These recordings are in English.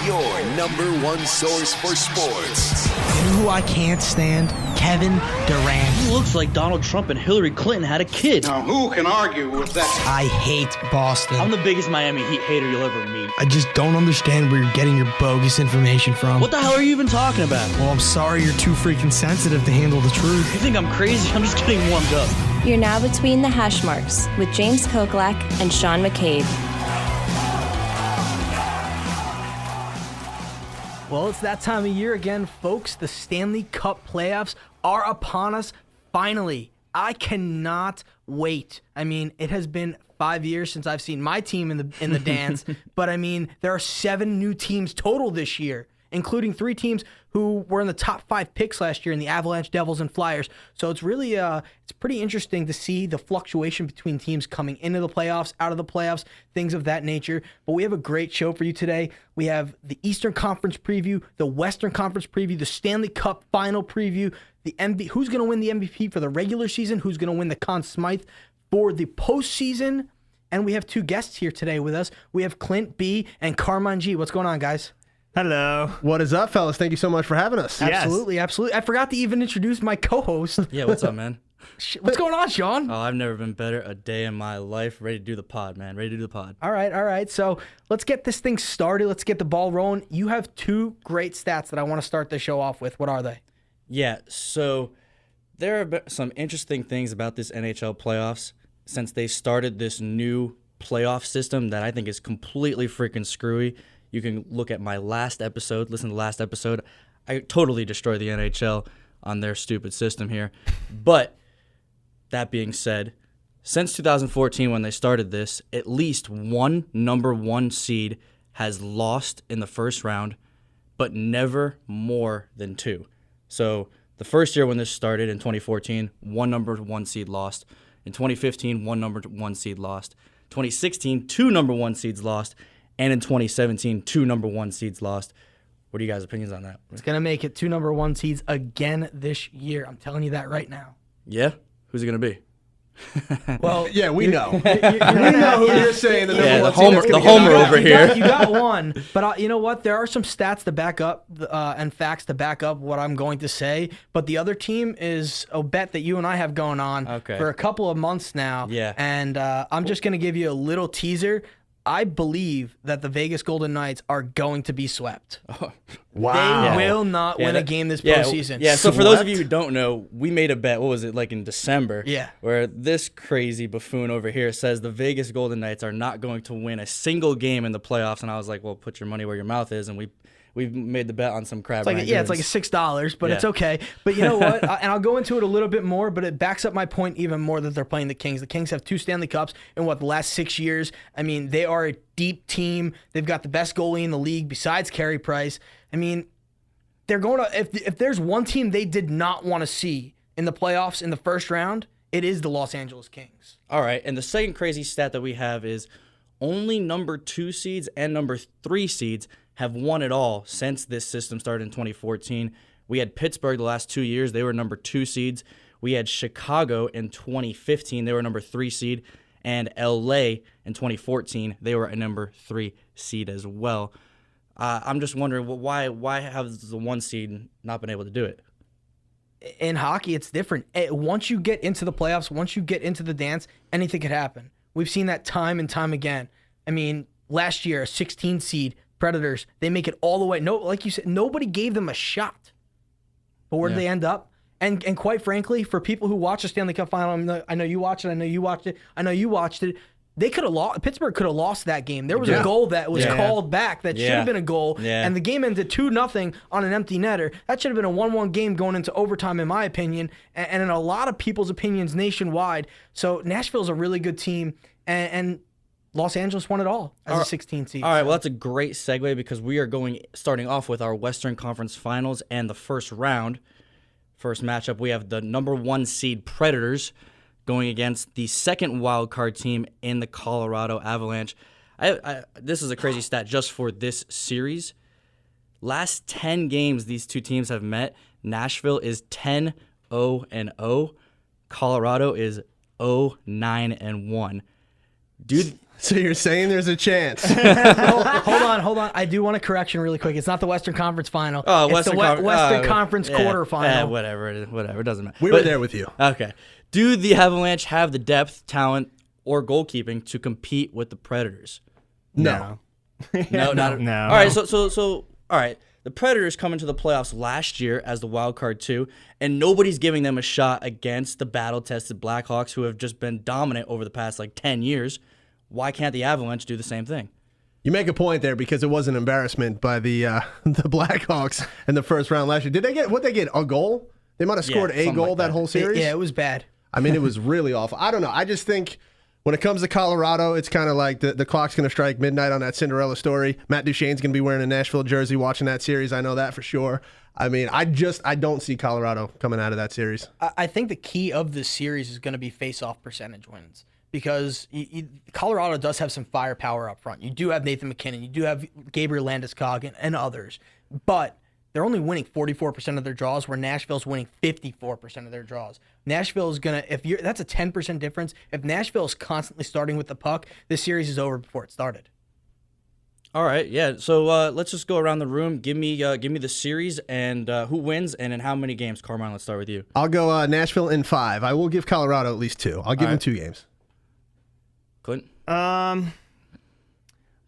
your number one source for sports. You know who I can't stand? Kevin Durant. He looks like Donald Trump and Hillary Clinton had a kid. Now, who can argue with that? I hate Boston. I'm the biggest Miami Heat hater you'll ever meet. I just don't understand where you're getting your bogus information from. What the hell are you even talking about? Well, I'm sorry you're too freaking sensitive to handle the truth. You think I'm crazy? I'm just getting warmed up. You're now between the hash marks with James Koklak and Sean McCabe. Well, it's that time of year again, folks. The Stanley Cup playoffs are upon us finally. I cannot wait. I mean, it has been 5 years since I've seen my team in the dance, but I mean, there are 7 new teams total this year, including 3 teams who were in the top 5 picks last year in the Avalanche, Devils, and Flyers. So it's really it's pretty interesting to see the fluctuation between teams coming into the playoffs, out of the playoffs, things of that nature. But we have a great show for you today. We have the Eastern Conference preview, the Western Conference preview, the Stanley Cup final preview, who's going to win the MVP for the regular season, who's going to win the Conn Smythe for the postseason. And we have 2 guests here today with us. We have Clint B and Carmine G. What's going on, guys? Hello. What is up, fellas? Thank you so much for having us. Absolutely, absolutely. I forgot to even introduce my co-host. Yeah, what's up, man? What's going on, Sean? Oh, I've never been better a day in my life. Ready to do the pod, man. Ready to do the pod. All right. So let's get this thing started. Let's get the ball rolling. You have 2 great stats that I want to start the show off with. What are they? Yeah, so there are some interesting things about this NHL playoffs since they started this new playoff system that I think is completely freaking screwy. You can look at my last episode, listen to the last episode. I totally destroy the NHL on their stupid system here. But that being said, since 2014 when they started this, at least one number 1 seed has lost in the first round, but never more than 2. So the first year when this started in 2014, 1 number 1 seed lost. In 2015, 1 number 1 seed lost. 2016, 2 number 1 seeds lost. And in 2017, 2 number 1 seeds lost. What are you guys' opinions on that? It's going to make it 2 number 1 seeds again this year. I'm telling you that right now. Yeah? Who's it going to be? Well, yeah, we know. We know who you're saying the number 1 seed. The homer over here. You got one, but you know what? There are some stats to back up and facts to back up what I'm going to say. But the other team is a bet that you and I have going on for a couple of months now. Yeah. And I'm just going to give you a little teaser. I believe that the Vegas Golden Knights are going to be swept. Oh, wow. They will not win a game this postseason. Yeah, so for those of you who don't know, we made a bet, what was it, like in December? Yeah. Where this crazy buffoon over here says the Vegas Golden Knights are not going to win a single game in the playoffs. And I was like, well, put your money where your mouth is. And we made the bet on some crap. It's like $6, but it's okay. But you know what? And I'll go into it a little bit more, but it backs up my point even more that they're playing the Kings. The Kings have 2 Stanley Cups in the last 6 years. I mean, they are a deep team. They've got the best goalie in the league besides Carey Price. I mean, they're going to if there's one team they did not want to see in the playoffs in the first round, it is the Los Angeles Kings. All right, and the second crazy stat that we have is only number 2 seeds and number 3 seeds have won it all since this system started in 2014. We had Pittsburgh the last 2 years. They were number 2 seeds. We had Chicago in 2015. They were number 3 seed. And LA in 2014, they were a number 3 seed as well. I'm just wondering, why have the 1 seed not been able to do it? In hockey, it's different. Once you get into the playoffs, once you get into the dance, anything could happen. We've seen that time and time again. I mean, last year, a 16 seed, Predators, they make it all the way. No, like you said, nobody gave them a shot. But where did they end up? And quite frankly, for people who watch the Stanley Cup final, I know you watched it. I know you watched it. I know you watched it. They could have lost. Pittsburgh could have lost that game. There was a goal that was called back that should have been a goal, and the game ended 2-0 on an empty netter. That should have been a 1-1 game going into overtime, in my opinion, and in a lot of people's opinions nationwide. So Nashville's a really good team, and Los Angeles won it all as a 16 seed. All right, well, that's a great segue because we are starting off with our Western Conference Finals and the first round. First matchup, we have the number 1 seed Predators going against the second wild card team in the Colorado Avalanche. This is a crazy stat just for this series. Last 10 games these two teams have met, Nashville is 10-0-0. Colorado is 0-9-1. Dude, So you're saying there's a chance? Hold on. I do want a correction really quick. It's not the Western Conference Final. Oh, it's the Western Conference quarterfinal. Whatever. It doesn't matter. We were there with you. Okay. Do the Avalanche have the depth, talent, or goalkeeping to compete with the Predators? No. No. All right. So all right. The Predators come into the playoffs last year as the wild card too, and nobody's giving them a shot against the battle-tested Blackhawks, who have just been dominant over the past 10 years. Why can't the Avalanche do the same thing? You make a point there because it was an embarrassment by the Blackhawks in the first round last year. Did they get a goal? They might have scored a goal that whole series. Yeah, it was bad. I mean, it was really awful. I don't know. I just think when it comes to Colorado, it's kind of like the clock's going to strike midnight on that Cinderella story. Matt Duchene's going to be wearing a Nashville jersey watching that series. I know that for sure. I mean, I don't see Colorado coming out of that series. I think the key of this series is going to be face-off percentage wins. Because Colorado does have some firepower up front. You do have Nathan McKinnon. You do have Gabriel Landeskog and others. But they're only winning 44% of their draws, where Nashville's winning 54% of their draws. Nashville is going to, that's a 10% difference. If Nashville is constantly starting with the puck, this series is over before it started. All right, yeah. So let's just go around the room. Give me the series and who wins and in how many games. Carmine, let's start with you. I'll go Nashville in 5. I will give Colorado at least 2. I'll give them 2 games. Clint? I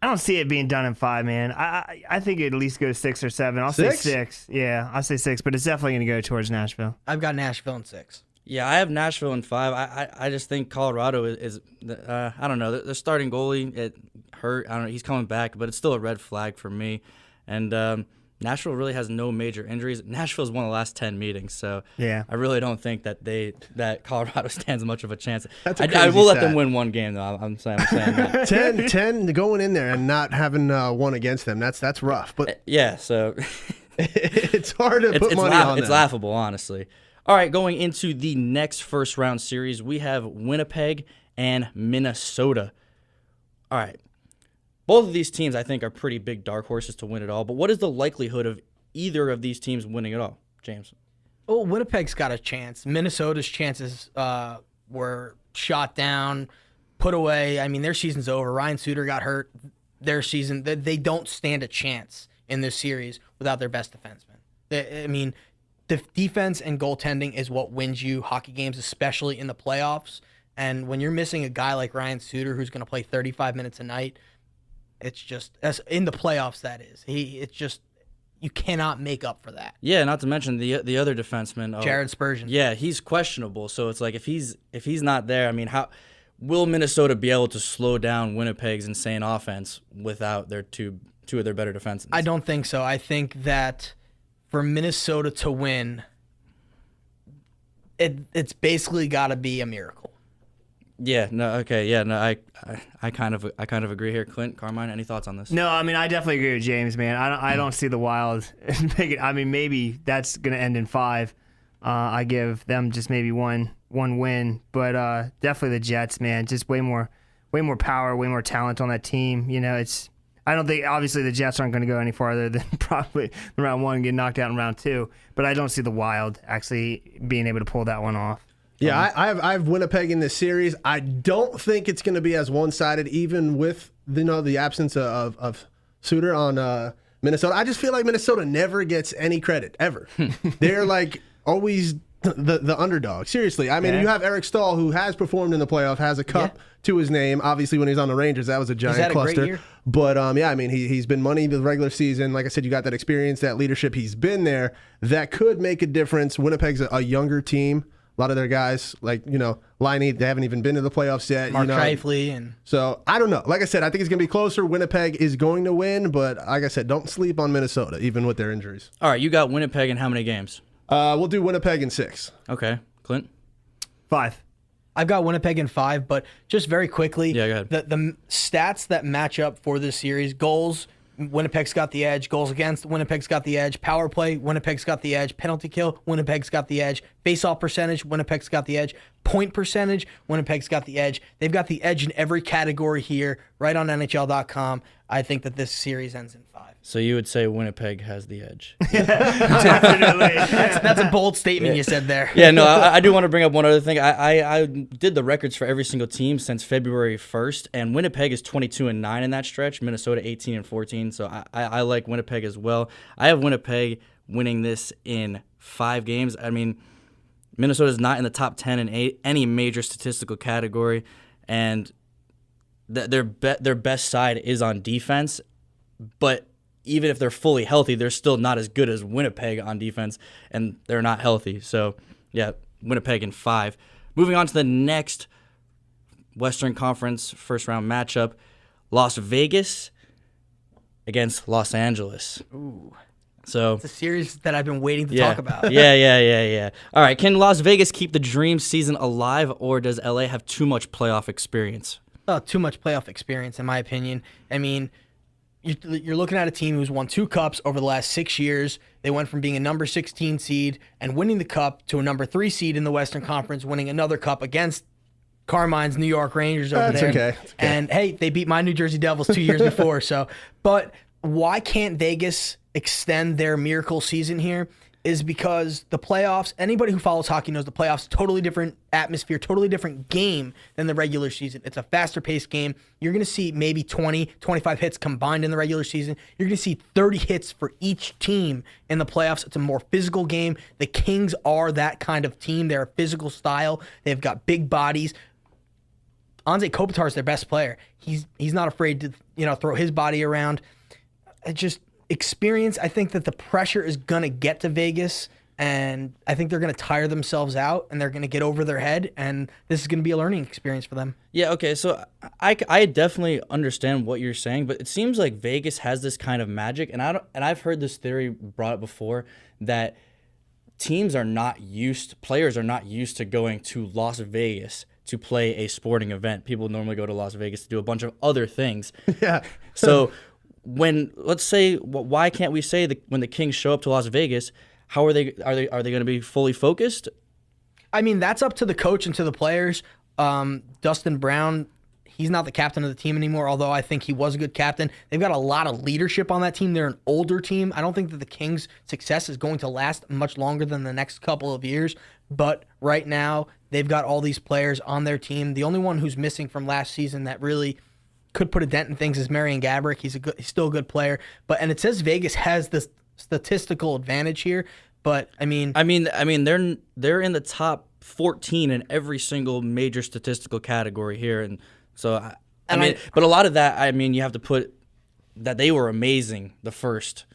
don't see it being done in 5, man. I think it at least go 6 or 7. I'll say 6. Yeah, I'll say 6, but it's definitely going to go towards Nashville. I've got Nashville in 6. Yeah, I have Nashville in 5. I just think Colorado is I don't know. The starting goalie, it hurt. I don't know. He's coming back, but it's still a red flag for me. And Nashville really has no major injuries. Nashville's won the last 10 meetings, so yeah. I really don't think that Colorado stands much of a chance. That's a I will let stat. them win 1 game, though. I'm saying that. 10 going in there and not having one against them. That's rough. But yeah, so it's hard to put money on them. It's laughable, honestly. All right, going into the next first round series, we have Winnipeg and Minnesota. All right. Both of these teams, I think, are pretty big dark horses to win it all. But what is the likelihood of either of these teams winning it all, James? Oh, Winnipeg's got a chance. Minnesota's chances were shot down, put away. I mean, their season's over. Ryan Suter got hurt. Their season, they don't stand a chance in this series without their best defenseman. The defense and goaltending is what wins you hockey games, especially in the playoffs. And when you're missing a guy like Ryan Suter, who's going to play 35 minutes a night, it's just, as in the playoffs, that is. It's just, you cannot make up for that. Yeah, not to mention the other defenseman, Jared Spurgeon. Yeah, he's questionable. So it's like if he's not there, I mean, how will Minnesota be able to slow down Winnipeg's insane offense without their two of their better defensemen? I don't think so. I think that for Minnesota to win, it's basically got to be a miracle. Yeah. No. Okay. Yeah. No. I kind of agree here. Clint, Carmine, any thoughts on this? No, I mean I definitely agree with James, man. I don't see the Wild make it. I mean maybe that's gonna end in 5. I give them just maybe one win, but definitely the Jets, man. Just way more power, way more talent on that team. You know, I don't think obviously the Jets aren't going to go any farther than probably round 1 and get knocked out in round 2. But I don't see the Wild actually being able to pull that one off. Yeah, I have Winnipeg in this series. I don't think it's going to be as one-sided, even with the absence of Suter on Minnesota. I just feel like Minnesota never gets any credit ever. They're like always the underdog. Seriously, I mean, you have Eric Stahl, who has performed in the playoff, has a cup to his name. Obviously, when he's on the Rangers, that was a giant cluster. Great year? But I mean, he's been money the regular season. Like I said, you got that experience, that leadership. He's been there. That could make a difference. Winnipeg's a younger team. A lot of their guys, like, Liney, they haven't even been to the playoffs yet. Mark Scheifele. So, I don't know. Like I said, I think it's going to be closer. Winnipeg is going to win, but like I said, don't sleep on Minnesota, even with their injuries. All right, you got Winnipeg in how many games? We'll do Winnipeg in 6. Okay. Clint? 5. I've got Winnipeg in 5, but just very quickly, go ahead. The stats that match up for this series, goals, Winnipeg's got the edge. Goals against, Winnipeg's got the edge. Power play, Winnipeg's got the edge. Penalty kill, Winnipeg's got the edge. Face-off percentage, Winnipeg's got the edge. Point percentage, Winnipeg's got the edge. They've got the edge in every category here, right on NHL.com. I think that this series ends in 5. So you would say Winnipeg has the edge. Definitely. That's a bold statement you said there. Yeah, no, I do want to bring up one other thing. I did the records for every single team since February 1st, and Winnipeg is 22-9 in that stretch. Minnesota 18-14. So I like Winnipeg as well. I have Winnipeg winning this in 5 games. I mean, Minnesota's not in the top 10 in any major statistical category, and their best side is on defense, but even if they're fully healthy, they're still not as good as Winnipeg on defense, and they're not healthy. So, yeah, Winnipeg in 5. Moving on to the next Western Conference first-round matchup, Las Vegas against Los Angeles. Ooh. So It's a series that I've been waiting to talk about. Yeah. All right, can Las Vegas keep the dream season alive, or does LA have too much playoff experience? Too much playoff experience, in my opinion. I mean, you're looking at a team who's won 2 cups over the last 6 years. They went from being a number 16 seed and winning the cup to a number 3 seed in the Western Conference, winning another cup against Carmine's New York Rangers over That's there. okay. That's okay. And hey, they beat my New Jersey Devils 2 years before. But why can't Vegas extend their miracle season here? Is because the playoffs, anybody who follows hockey knows the playoffs, totally different atmosphere, totally different game than the regular season. It's a faster paced game. You're going to see maybe 20, 25 hits combined in the regular season. You're going to see 30 hits for each team in the playoffs. It's a more physical game. The Kings are that kind of team. They're a physical style. They've got big bodies. Anze Kopitar is their best player. He's not afraid to throw his body around. Just experience. I think that the pressure is going to get to Vegas, and I think they're going to tire themselves out, and they're going to get over their head, and this is going to be a learning experience for them. Yeah, okay, so I definitely understand what you're saying, but it seems like Vegas has this kind of magic, and I've heard this theory brought up before that players are not used to going to Las Vegas to play a sporting event. People normally go to Las Vegas to do a bunch of other things. Yeah. So let's say, why can't we say that when the Kings show up to Las Vegas, how are they going to be fully focused? I mean, that's up to the coach and to the players. Dustin Brown, he's not the captain of the team anymore, although I think he was a good captain. They've got a lot of leadership on that team. They're an older team. I don't think that the Kings' success is going to last much longer than the next couple of years, but right now they've got all these players on their team. The only one who's missing from last season that really could put a dent in things is Marian Gaborik. He's still a good player, and it says Vegas has the statistical advantage here. But I mean, they're in the top 14 in every single major statistical category here, and so but a lot of that, you have to put that they were amazing the first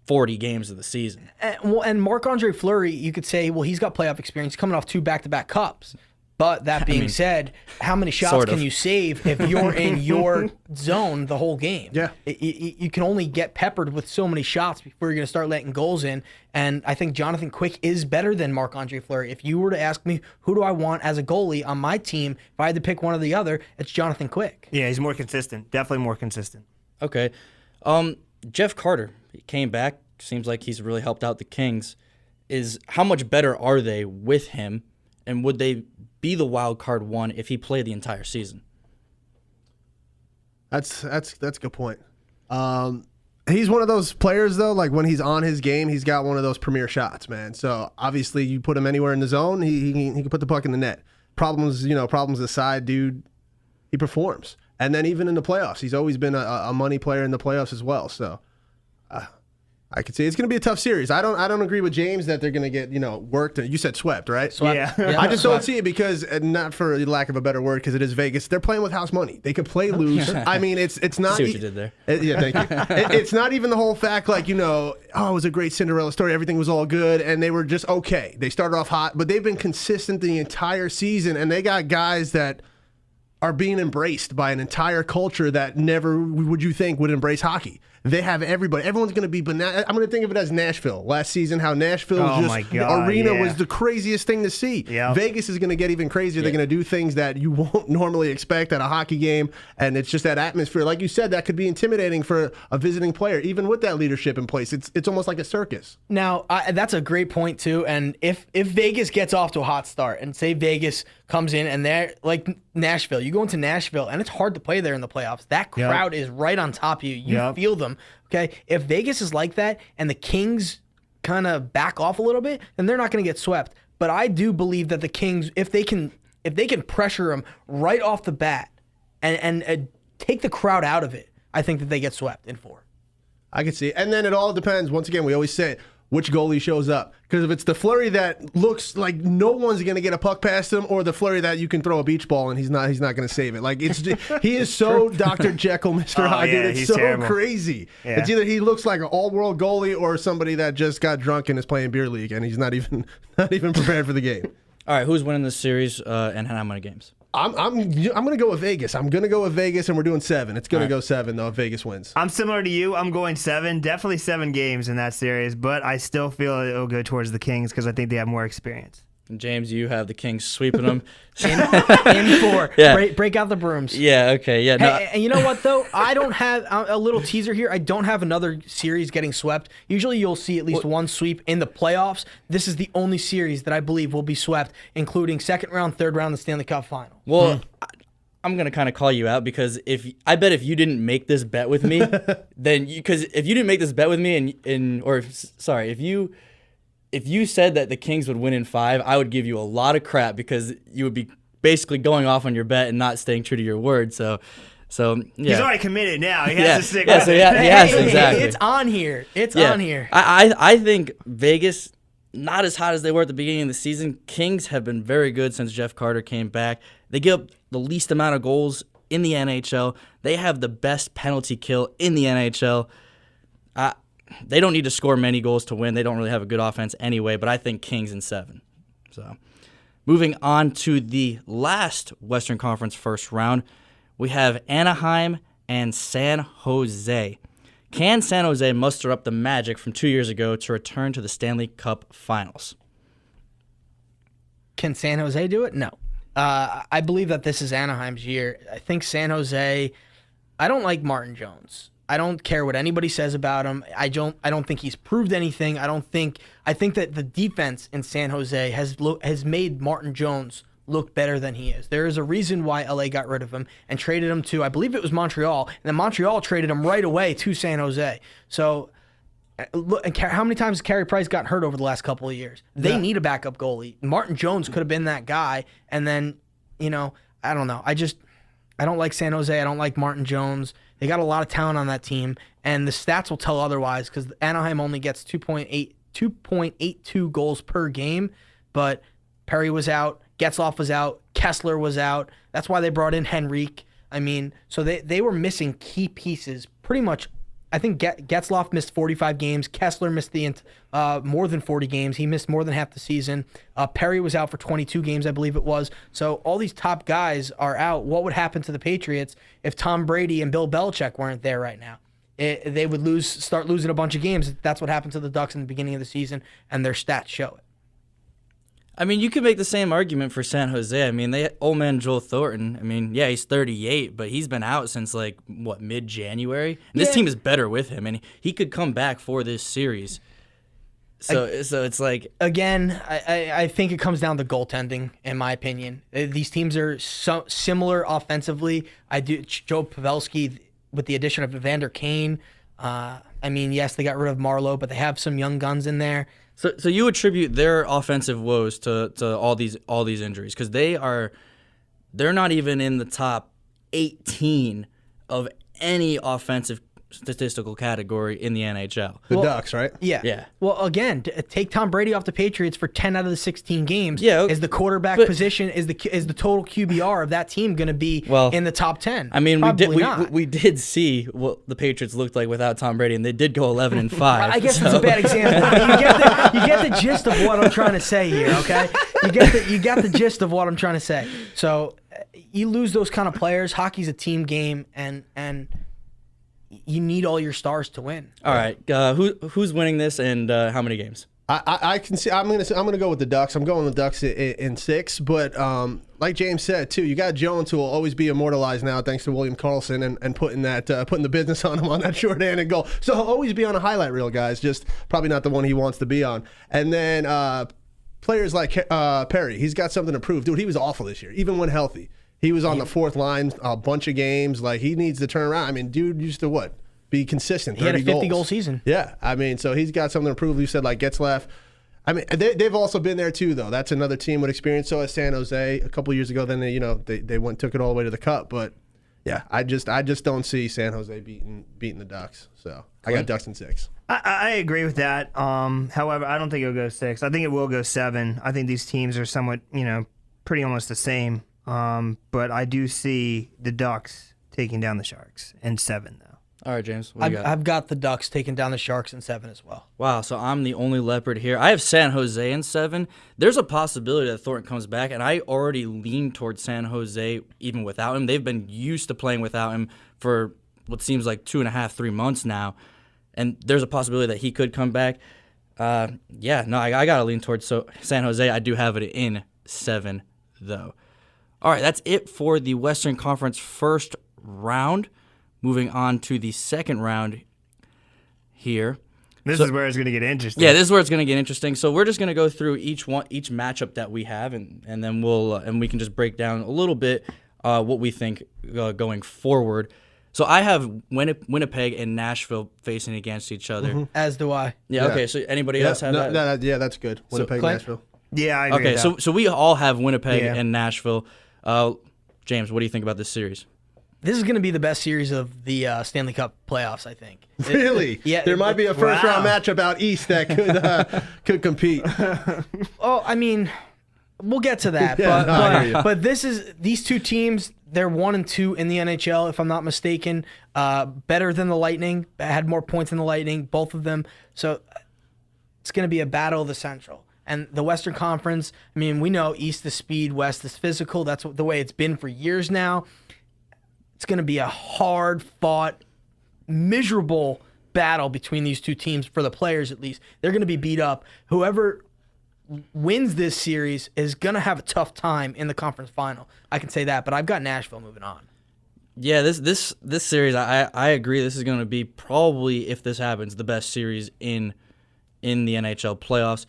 40 games of the season. And Marc-Andre Fleury, you could say, well, he's got playoff experience coming off 2 back-to-back cups. But that being said, how many shots can you save if you're in your zone the whole game? Yeah. You can only get peppered with so many shots before you're going to start letting goals in. And I think Jonathan Quick is better than Marc-Andre Fleury. If you were to ask me, who do I want as a goalie on my team, if I had to pick one or the other, it's Jonathan Quick. Yeah, he's more consistent. Definitely more consistent. Okay. Jeff Carter, he came back. Seems like he's really helped out the Kings. How much better are they with him? And would they be the wild card one if he played the entire season? That's a good point. He's one of those players, though, like when he's on his game, he's got one of those premier shots, man. So obviously you put him anywhere in the zone, he can put the puck in the net. Problems aside, dude, he performs. And then even in the playoffs, he's always been a money player in the playoffs as well. So I could say it's going to be a tough series. I don't agree with James that they're going to get worked. You said swept, right? Swept. Yeah. I just don't see it because, not for lack of a better word, because it is Vegas. They're playing with house money. They could play loose. I mean, it's not. See what you did there. Yeah, thank you. It's not even the whole fact like it was a great Cinderella story. Everything was all good, and they were just okay. They started off hot, but they've been consistent the entire season, and they got guys that are being embraced by an entire culture that never would you think would embrace hockey. They have everybody. Everyone's going to be banana. I'm going to think of it as Nashville. Last season, how Nashville's arena was the craziest thing to see. Yep. Vegas is going to get even crazier. They're going to do things that you won't normally expect at a hockey game, and it's just that atmosphere. Like you said, that could be intimidating for a visiting player, even with that leadership in place. It's almost like a circus. Now, that's a great point, too. And if Vegas gets off to a hot start, and say Vegas comes in and they're like Nashville, you go into Nashville, and it's hard to play there in the playoffs. That crowd is right on top of you. You feel them. them. Okay, if Vegas is like that and the Kings kind of back off a little bit, then they're not going to get swept. But I do believe that the Kings, if they can pressure them right off the bat and take the crowd out of it, I think that they get swept in 4. I can see it. And then it all depends. Once again, we always say which goalie shows up. Because if it's the Fleury that looks like no one's going to get a puck past him, or the Fleury that you can throw a beach ball and he's not going to save it. Like he is so Dr. Jekyll, Mr. Hyde. Yeah, it's he's so terrible. crazy. Yeah. It's either he looks like an all-world goalie or somebody that just got drunk and is playing beer league and he's not even prepared for the game. All right, who's winning this series and how many games? I'm going to go with Vegas. I'm going to go with Vegas, and we're doing 7. It's going to go 7, though, if Vegas wins. I'm similar to you. I'm going 7. Definitely 7 games in that series, but I still feel it'll go towards the Kings because I think they have more experience. And James, you have the Kings sweeping them. In 4. Yeah. Break out the brooms. Yeah, okay, yeah. No, And you know what, though? I don't have a little teaser here. I don't have another series getting swept. Usually you'll see at least one sweep in the playoffs. This is the only series that I believe will be swept, including second round, third round, the Stanley Cup final. well, I'm going to kind of call you out because if you didn't make this bet with me, then because if you didn't make this bet with me if you said that the Kings would win in 5, I would give you a lot of crap because you would be basically going off on your bet and not staying true to your word. So yeah. He's already committed now. He has to stick yeah, with so it. he has to, exactly. It's on here. It's Yeah. on here. I think Vegas, not as hot as they were at the beginning of the season. Kings have been very good since Jeff Carter came back. They give up the least amount of goals in the NHL. They have the best penalty kill in the NHL. They don't need to score many goals to win. They don't really have a good offense anyway, but I think Kings in 7. So, moving on to the last Western Conference first round, we have Anaheim and San Jose. Can San Jose muster up the magic from 2 years ago to return to the Stanley Cup Finals? Can San Jose do it? No. I believe that this is Anaheim's year. I think San Jose, I don't like Martin Jones. I don't care what anybody says about him. I don't think he's proved anything. I think that the defense in San Jose has made Martin Jones look better than he is. There is a reason why LA got rid of him and traded him to, I believe it was Montreal, and then Montreal traded him right away to San Jose. So look, and how many times has Carey Price gotten hurt over the last couple of years? They need a backup goalie. Martin Jones could have been that guy, and then, I don't know. I don't like San Jose. I don't like Martin Jones. They got a lot of talent on that team, and the stats will tell otherwise because Anaheim only gets 2.82 goals per game, but Perry was out, Getzlaf was out, Kessler was out. That's why they brought in Henrique. I mean, so they were missing key pieces pretty much. I think Getzlaf missed 45 games. Kessler missed more than 40 games. He missed more than half the season. Perry was out for 22 games, I believe it was. So all these top guys are out. What would happen to the Patriots if Tom Brady and Bill Belichick weren't there right now? They would start losing a bunch of games. That's what happened to the Ducks in the beginning of the season, and their stats show it. I mean, you could make the same argument for San Jose. I mean, old man Joel Thornton. I mean, yeah, he's 38, but he's been out since mid-January. And this team is better with him, and he could come back for this series. So it's like again, I think it comes down to goaltending, in my opinion. These teams are so similar offensively. Joe Pavelski with the addition of Evander Kane. I mean, yes, they got rid of Marlowe, but they have some young guns in there. So you attribute their offensive woes to all these injuries because they're not even in the top 18 of any offensive statistical category in the NHL. The Ducks, right? Yeah. Well, again, take Tom Brady off the Patriots for 10 out of the 16 games. Yeah, is the quarterback position is the total QBR of that team going to be in the top 10? I mean, Probably we did see what the Patriots looked like without Tom Brady, and they did go 11-5. I guess it's a bad example. You get the gist of what I'm trying to say here. Okay, you get the gist of what I'm trying to say. So you lose those kind of players. Hockey's a team game, and you need all your stars to win. All right, who's winning this, and how many games? I can see. I'm gonna go with the Ducks. I'm going with the Ducks in 6. But like James said too, you got Jones who will always be immortalized now thanks to William Karlsson and putting the business on him on that short-handed goal. So he'll always be on a highlight reel, guys. Just probably not the one he wants to be on. And then players like Perry, he's got something to prove. Dude, he was awful this year, even when healthy. He was on the fourth line a bunch of games. Like, he needs to turn around. I mean, dude used to be consistent. He had a 30 50-goal goals. season. Yeah, I mean, so he's got something to prove. You said like Getzlaf. I mean, they've also been there too, though. That's another team with experience. So has San Jose a couple years ago. Then they went and took it all the way to the Cup. But yeah, I just don't see San Jose beating the Ducks. So I got Ducks in 6. I agree with that. However, I don't think it'll go 6. I think it will go 7. I think these teams are somewhat, pretty almost the same. But I do see the Ducks taking down the Sharks in 7, though. All right, James. What do you got? I've got the Ducks taking down the Sharks in 7 as well. Wow, so I'm the only leopard here. I have San Jose in 7. There's a possibility that Thornton comes back, and I already lean towards San Jose even without him. They've been used to playing without him for what seems like 2.5, 3 months now, and there's a possibility that he could come back. I got to lean towards San Jose. I do have it in 7, though. All right, that's it for the Western Conference first round. Moving on to the second round here. This is where it's going to get interesting. Yeah, this is where it's going to get interesting. So we're just going to go through each matchup that we have, and then we can just break down a little bit what we think going forward. So I have Winnipeg and Nashville facing against each other. Mm-hmm. As do I. Yeah. Okay. So anybody else have that? Yeah, that's good. Winnipeg, Nashville. Yeah, I agree. Okay. So we all have Winnipeg and Nashville. James, what do you think about this series? This is going to be the best series of the Stanley Cup playoffs, I think. Really? Yeah. There might be a first-round matchup out east that could compete. Oh, I mean, we'll get to that. But these two teams, they're 1 and 2 in the NHL, if I'm not mistaken. Better than the Lightning. Had more points than the Lightning, both of them. So it's going to be a battle of the Central. And the Western Conference, I mean, we know East is speed, West is physical. That's the way it's been for years now. It's going to be a hard-fought, miserable battle between these two teams, for the players at least. They're going to be beat up. Whoever wins this series is going to have a tough time in the conference final. I can say that, but I've got Nashville moving on. Yeah, this series, I agree. This is going to be probably, if this happens, the best series in the NHL playoffs.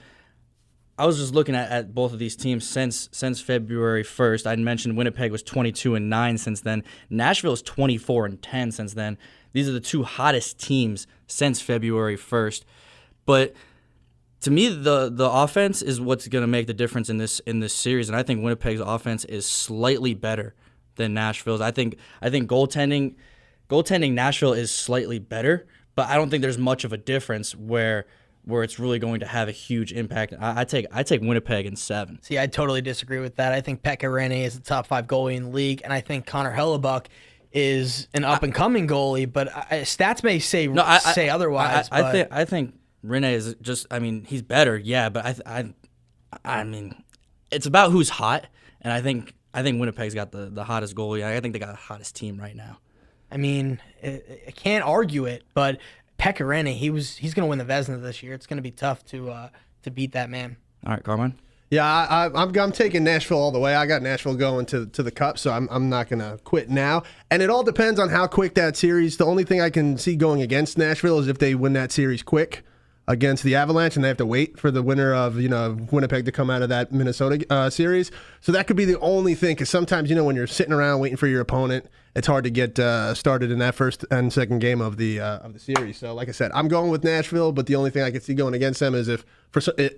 I was just looking at both of these teams since February 1st. I'd mentioned Winnipeg was 22-9 since then. Nashville is 24-10 since then. These are the two hottest teams since February 1st. But to me, the offense is what's going to make the difference in this series, and I think Winnipeg's offense is slightly better than Nashville's. I think goaltending Nashville is slightly better, but I don't think there's much of a difference where it's really going to have a huge impact. I take Winnipeg in 7. See, I totally disagree with that. I think Pekka Rinne is the top 5 goalie in the league, and I think Connor Hellebuck is an up-and-coming goalie, but stats may say otherwise. I think Rinne is just, I mean, he's better, yeah, but I mean, it's about who's hot, and I think Winnipeg's got the hottest goalie. I think they got the hottest team right now. I mean, I can't argue it, but Pekka Rinne, he's going to win the Vezina this year. It's going to be tough to beat that man. All right, Carmine. Yeah, I'm taking Nashville all the way. I got Nashville going to the Cup, so I'm not going to quit now. And it all depends on how quick that series. The only thing I can see going against Nashville is if they win that series quick against the Avalanche, and they have to wait for the winner of Winnipeg to come out of that Minnesota series. So that could be the only thing, because sometimes when you're sitting around waiting for your opponent, it's hard to get started in that first and second game of the series. So like I said, I'm going with Nashville, but the only thing I could see going against them is if,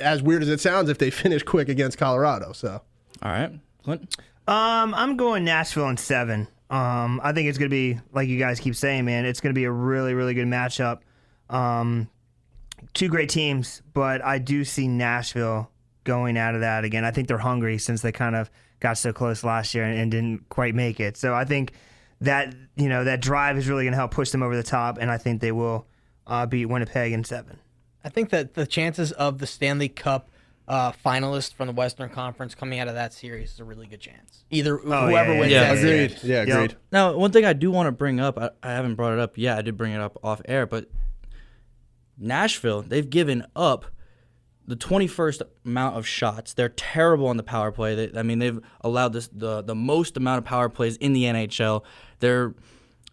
as weird as it sounds, if they finish quick against Colorado. So all right, Clint. I'm going Nashville in 7. I think it's going to be, like you guys keep saying, man, it's going to be a really, really good matchup. Two great teams, but I do see Nashville going out of that again. I think they're hungry since they kind of got so close last year and didn't quite make it. So I think that that drive is really going to help push them over the top, and I think they will beat Winnipeg in 7. I think that the chances of the Stanley Cup finalist from the Western Conference coming out of that series is a really good chance. Whoever wins that agreed. series. Yeah, agreed. Yep. Now, one thing I do want to bring up, I haven't brought it up. Yeah, I did bring it up off air, but Nashville, they've given up the 21st amount of shots. They're terrible on the power play. They've allowed the most amount of power plays in the NHL. They're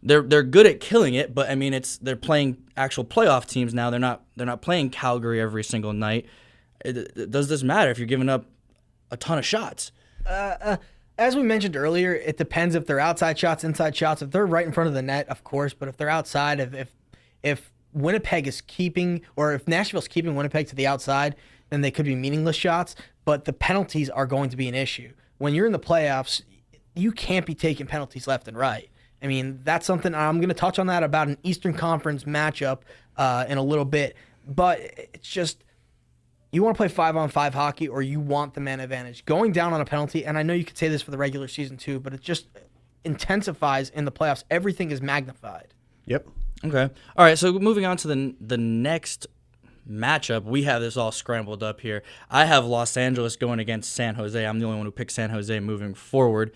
good at killing it, but I mean they're playing actual playoff teams now. They're not playing Calgary every single night. Does this matter if you're giving up a ton of shots? As we mentioned earlier, it depends if they're outside shots, inside shots. If they're right in front of the net, of course, but if they're outside, if Winnipeg is keeping, or if Nashville's keeping Winnipeg to the outside, then they could be meaningless shots, but the penalties are going to be an issue. When you're in the playoffs, you can't be taking penalties left and right. I mean, that's something I'm going to touch on that about an Eastern Conference matchup in a little bit, but it's just, you want to play 5-on-5 hockey or you want the man advantage. Going down on a penalty, and I know you could say this for the regular season too, but it just intensifies in the playoffs. Everything is magnified. Yep. Okay. All right, so moving on to the next matchup, we have this all scrambled up here. I have Los Angeles going against San Jose. I'm the only one who picked San Jose moving forward.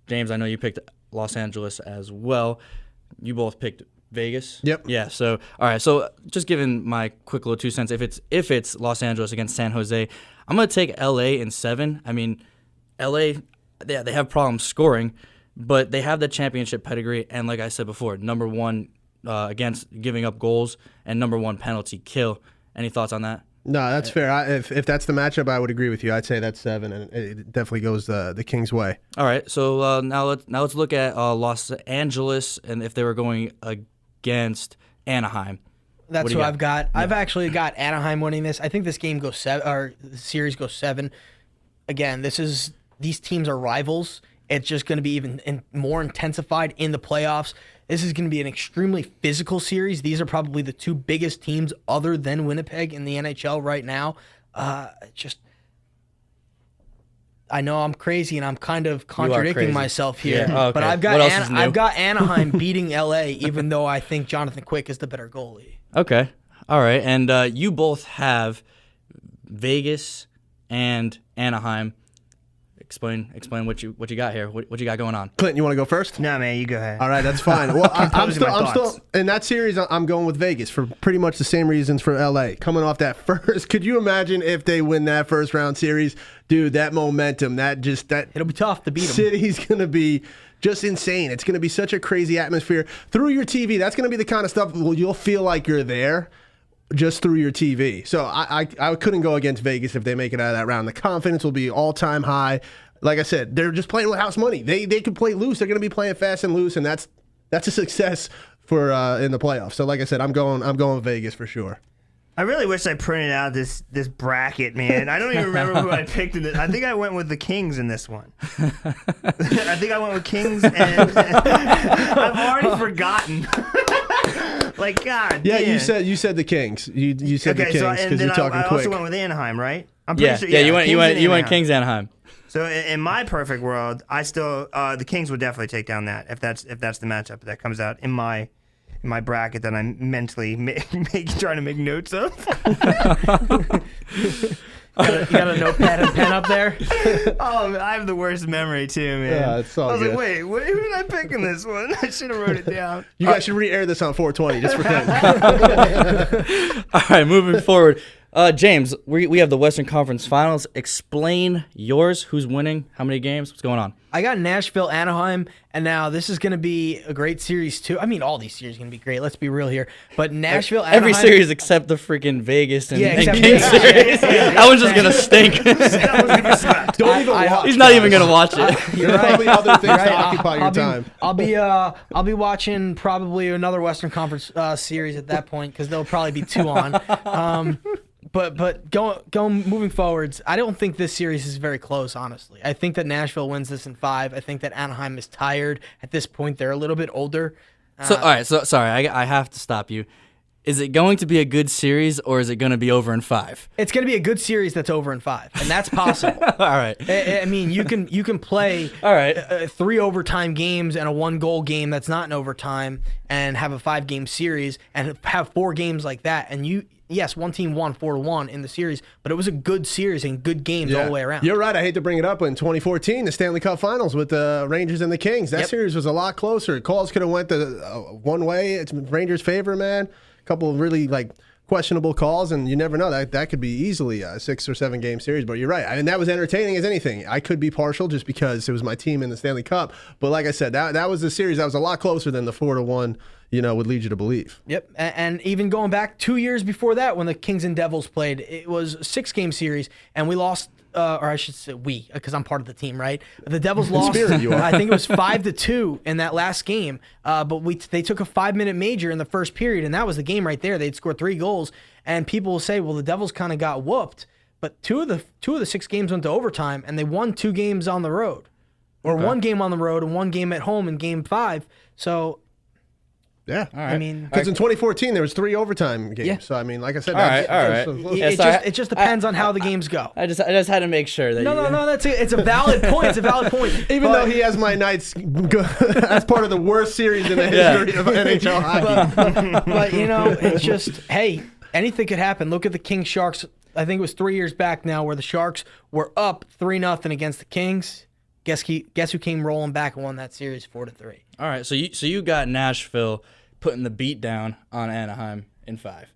James, I know you picked Los Angeles as well. You both picked Vegas. Yep. Yeah. So all right. So just giving my quick little 2 cents. If it's Los Angeles against San Jose, I'm gonna take LA in 7. I mean, LA, they have problems scoring, but they have the championship pedigree, and like I said before, number 1 against giving up goals and number 1 penalty kill. Any thoughts on that? No, that's fair. If that's the matchup, I would agree with you. I'd say that's 7, and it definitely goes the Kings' way. All right, so now let's look at Los Angeles and if they were going against Anaheim. That's who I've got. Yeah. I've actually got Anaheim winning this. I think this game goes 7, or the series goes 7. Again, these teams are rivals. It's just going to be even more intensified in the playoffs. This is going to be an extremely physical series. These are probably the 2 biggest teams other than Winnipeg in the NHL right now. I know I'm crazy and I'm kind of contradicting myself here, yeah. Okay. But I've got Anaheim beating LA, even though I think Jonathan Quick is the better goalie. Okay, all right, and you both have Vegas and Anaheim. Explain what you got here. What you got going on? Clint, you want to go first? No, man, you go ahead. All right, that's fine. Well, I'm still in that series. I'm going with Vegas for pretty much the same reasons for LA. Coming off that first, could you imagine if they win that first round series, dude? That momentum, it'll be tough to beat them. City's gonna be just insane. It's gonna be such a crazy atmosphere through your TV. That's gonna be the kind of stuff you'll feel like you're there. Just through your TV. So I couldn't go against Vegas if they make it out of that round. The confidence will be all-time high. Like I said, they're just playing with house money. They can play loose. They're going to be playing fast and loose, and that's a success for in the playoffs. So like I said, I'm going with Vegas for sure. I really wish I printed out this bracket, man. I don't even remember who I picked in it. I think I went with the Kings in this one. I think I went with Kings, and I've already forgotten. Like, God yeah, damn. you said the Kings. You said the Kings because you're talking I quick. also went with Anaheim, right? I'm pretty sure. Yeah, you went Kings Anaheim. So in my perfect world, I still the Kings would definitely take down that if that's the matchup that comes out in my bracket that I'm mentally trying to make notes of. You got a notepad and pen up there? Oh, I have the worst memory too, man. Yeah, it's all good. Like, wait, who did I pick in this one? I should have wrote it down. You guys should re-air this on 420 just for Clint. All right, moving forward. James, we have the Western Conference Finals. Explain yours. Who's winning? How many games? What's going on? I got Nashville, Anaheim, and now this is going to be a great series too. I mean, all these series are going to be great. Let's be real here. But Nashville, Anaheim, every series except the freaking Vegas and Kings Vegas. series. That one's just going to stink. That was gonna be slapped. Don't even watch. He's not even going to watch it. You're right. Probably other things to occupy your time. I'll be watching probably another Western Conference series at that point because there'll probably be 2 on. But moving forwards, I don't think this series is very close, honestly. I think that Nashville wins this in 5. I think that Anaheim is tired at this point. They're a little bit older. All right. So sorry, I have to stop you. Is it going to be a good series or is it going to be over in 5? It's going to be a good series that's over in 5, and that's possible. All right. I mean, you can play all right 3 overtime games and a 1-goal game that's not in overtime, and have a 5-game series and have 4 games like that, and yes, one team won 4-1 in the series, but it was a good series and good games all the way around. You're right. I hate to bring it up, but in 2014, the Stanley Cup Finals with the Rangers and the Kings, that series was a lot closer. Calls could have went one way. It's Rangers' favor, man. A couple of really questionable calls, and you never know. That could be easily a 6 or 7 game series. But you're right. I mean, that was entertaining as anything. I could be partial just because it was my team in the Stanley Cup. But like I said, that was a series that was a lot closer than the 4-1. Would lead you to believe. Yep, and even going back 2 years before that, when the Kings and Devils played, it was a 6-game series, and we lost or I should say we, because I'm part of the team, right? The Devils lost. spirit, you are. I think it was 5-2 in that last game. But they took a 5-minute major in the first period, and that was the game right there. They'd scored 3 goals, and people will say, well, the Devils kind of got whooped. But two of the 6 games went to overtime, and they won 2 games on the road, or 1 game on the road and 1 game at home in Game 5. So. Yeah, all right. I mean, because in 2014 there was 3 overtime games. Yeah. So I mean, like I said, all right. It just depends on how the games go. I just had to make sure that. No. It's a valid point. It's a valid point. Even though he has my Knights as part of the worst series in the history of NHL hockey. But it's just, hey, anything could happen. Look at the Kings Sharks. I think it was 3 years back now where the Sharks were up 3-0 against the Kings. Guess who came rolling back and won that series 4-3. All right, so you got Nashville putting the beat down on Anaheim in 5,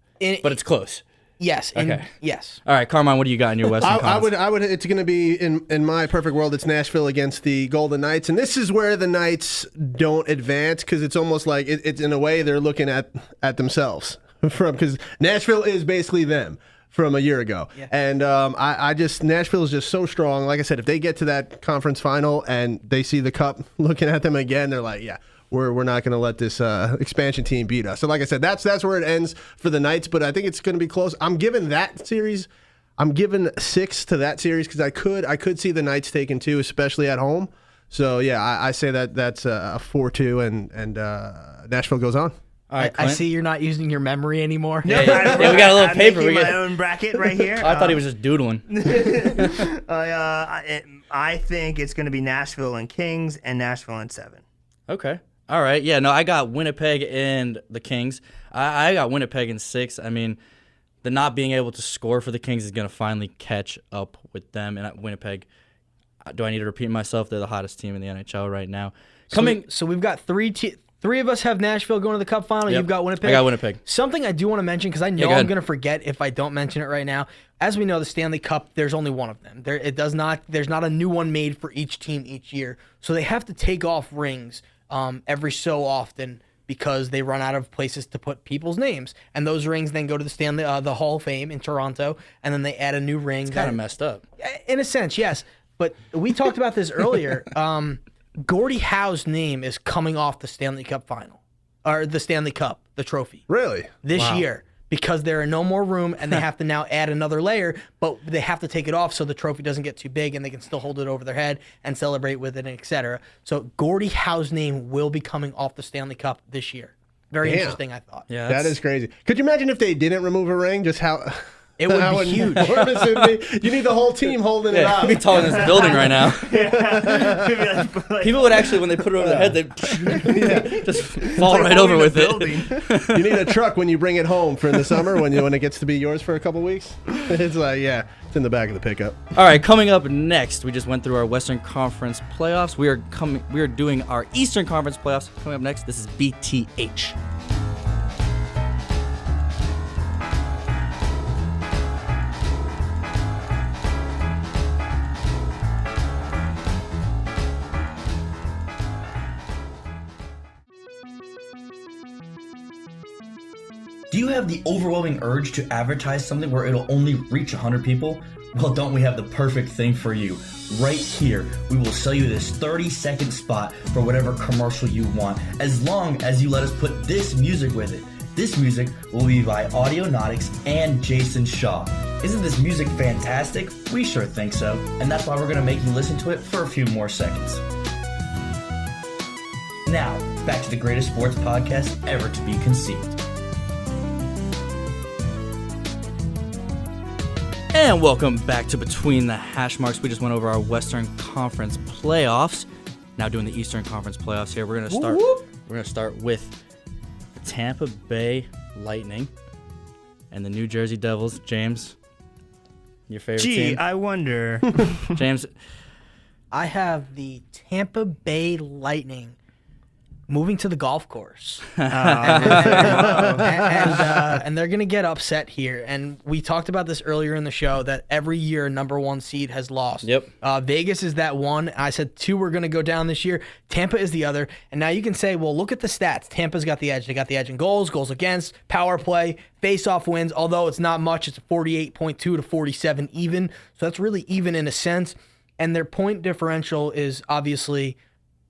but it's close. Yes. Okay. Yes. All right, Carmine, what do you got in your Western Conference? I would. It's going to be in my perfect world. It's Nashville against the Golden Knights, and this is where the Knights don't advance because it's almost like it's in a way they're looking at themselves because Nashville is basically them from a year ago. Yeah. And Nashville is just so strong. Like I said, if they get to that conference final and they see the cup looking at them again, they're like, yeah, we're not going to let this expansion team beat us. So like I said, that's where it ends for the Knights, but I think it's going to be close. I'm giving 6 to that series because I could see the Knights taking 2, especially at home. So yeah, I say that's a 4-2 and Nashville goes on. All right, I see you're not using your memory anymore. Yeah, we got a little paper. I'm making my own bracket right here. I thought he was just doodling. I think it's going to be Nashville and Kings and Nashville and 7. Okay. All right. Yeah, no, I got Winnipeg and the Kings. I got Winnipeg in 6. I mean, the not being able to score for the Kings is going to finally catch up with them. And at Winnipeg, do I need to repeat myself? They're the hottest team in the NHL right now. So we've got 3 of us have Nashville going to the Cup final. Yep. You've got Winnipeg. I got Winnipeg. Something I do want to mention because I know I'm going to forget if I don't mention it right now. As we know, the Stanley Cup, there's only one of them. There's not a new one made for each team each year. So they have to take off rings every so often because they run out of places to put people's names. And those rings then go to the Hall of Fame in Toronto, and then they add a new ring. It's kind of messed up. In a sense, yes. But we talked about this earlier. Gordie Howe's name is coming off the Stanley Cup final, or the Stanley Cup, the trophy. Really? This year, because there are no more room and they have to now add another layer, but they have to take it off so the trophy doesn't get too big and they can still hold it over their head and celebrate with it, etc. So Gordie Howe's name will be coming off the Stanley Cup this year. Very interesting, I thought. Yeah, that is crazy. Could you imagine if they didn't remove a ring? Just how... It would be huge. You need the whole team holding it up. It'd be taller than this building right now. People would actually, when they put it over their head, they just fall right over with it. You need a truck when you bring it home for in the summer when it gets to be yours for a couple weeks. It's like, it's in the back of the pickup. All right, coming up next, we just went through our Western Conference playoffs. We are doing our Eastern Conference playoffs. Coming up next, this is BTH. Do you have the overwhelming urge to advertise something where it'll only reach 100 people? Well, don't we have the perfect thing for you? Right here, we will sell you this 30-second spot for whatever commercial you want, as long as you let us put this music with it. This music will be by Audionautics and Jason Shaw. Isn't this music fantastic? We sure think so, and that's why we're going to make you listen to it for a few more seconds. Now, back to the greatest sports podcast ever to be conceived. And welcome back to Between the Hash Marks. We just went over our Western Conference playoffs. Now doing the Eastern Conference playoffs here. We're gonna start with the Tampa Bay Lightning and the New Jersey Devils. James, your favorite team? I wonder. James, I have the Tampa Bay Lightning moving to the golf course. Oh, And they're going to get upset here. And we talked about this earlier in the show that every year number 1 seed has lost. Yep. Vegas is that one. I said 2 were going to go down this year. Tampa is the other. And now you can say, well, look at the stats. Tampa's got the edge. They got the edge in goals against, power play, face-off wins. Although it's not much. It's 48.2 to 47 even. So that's really even in a sense. And their point differential is obviously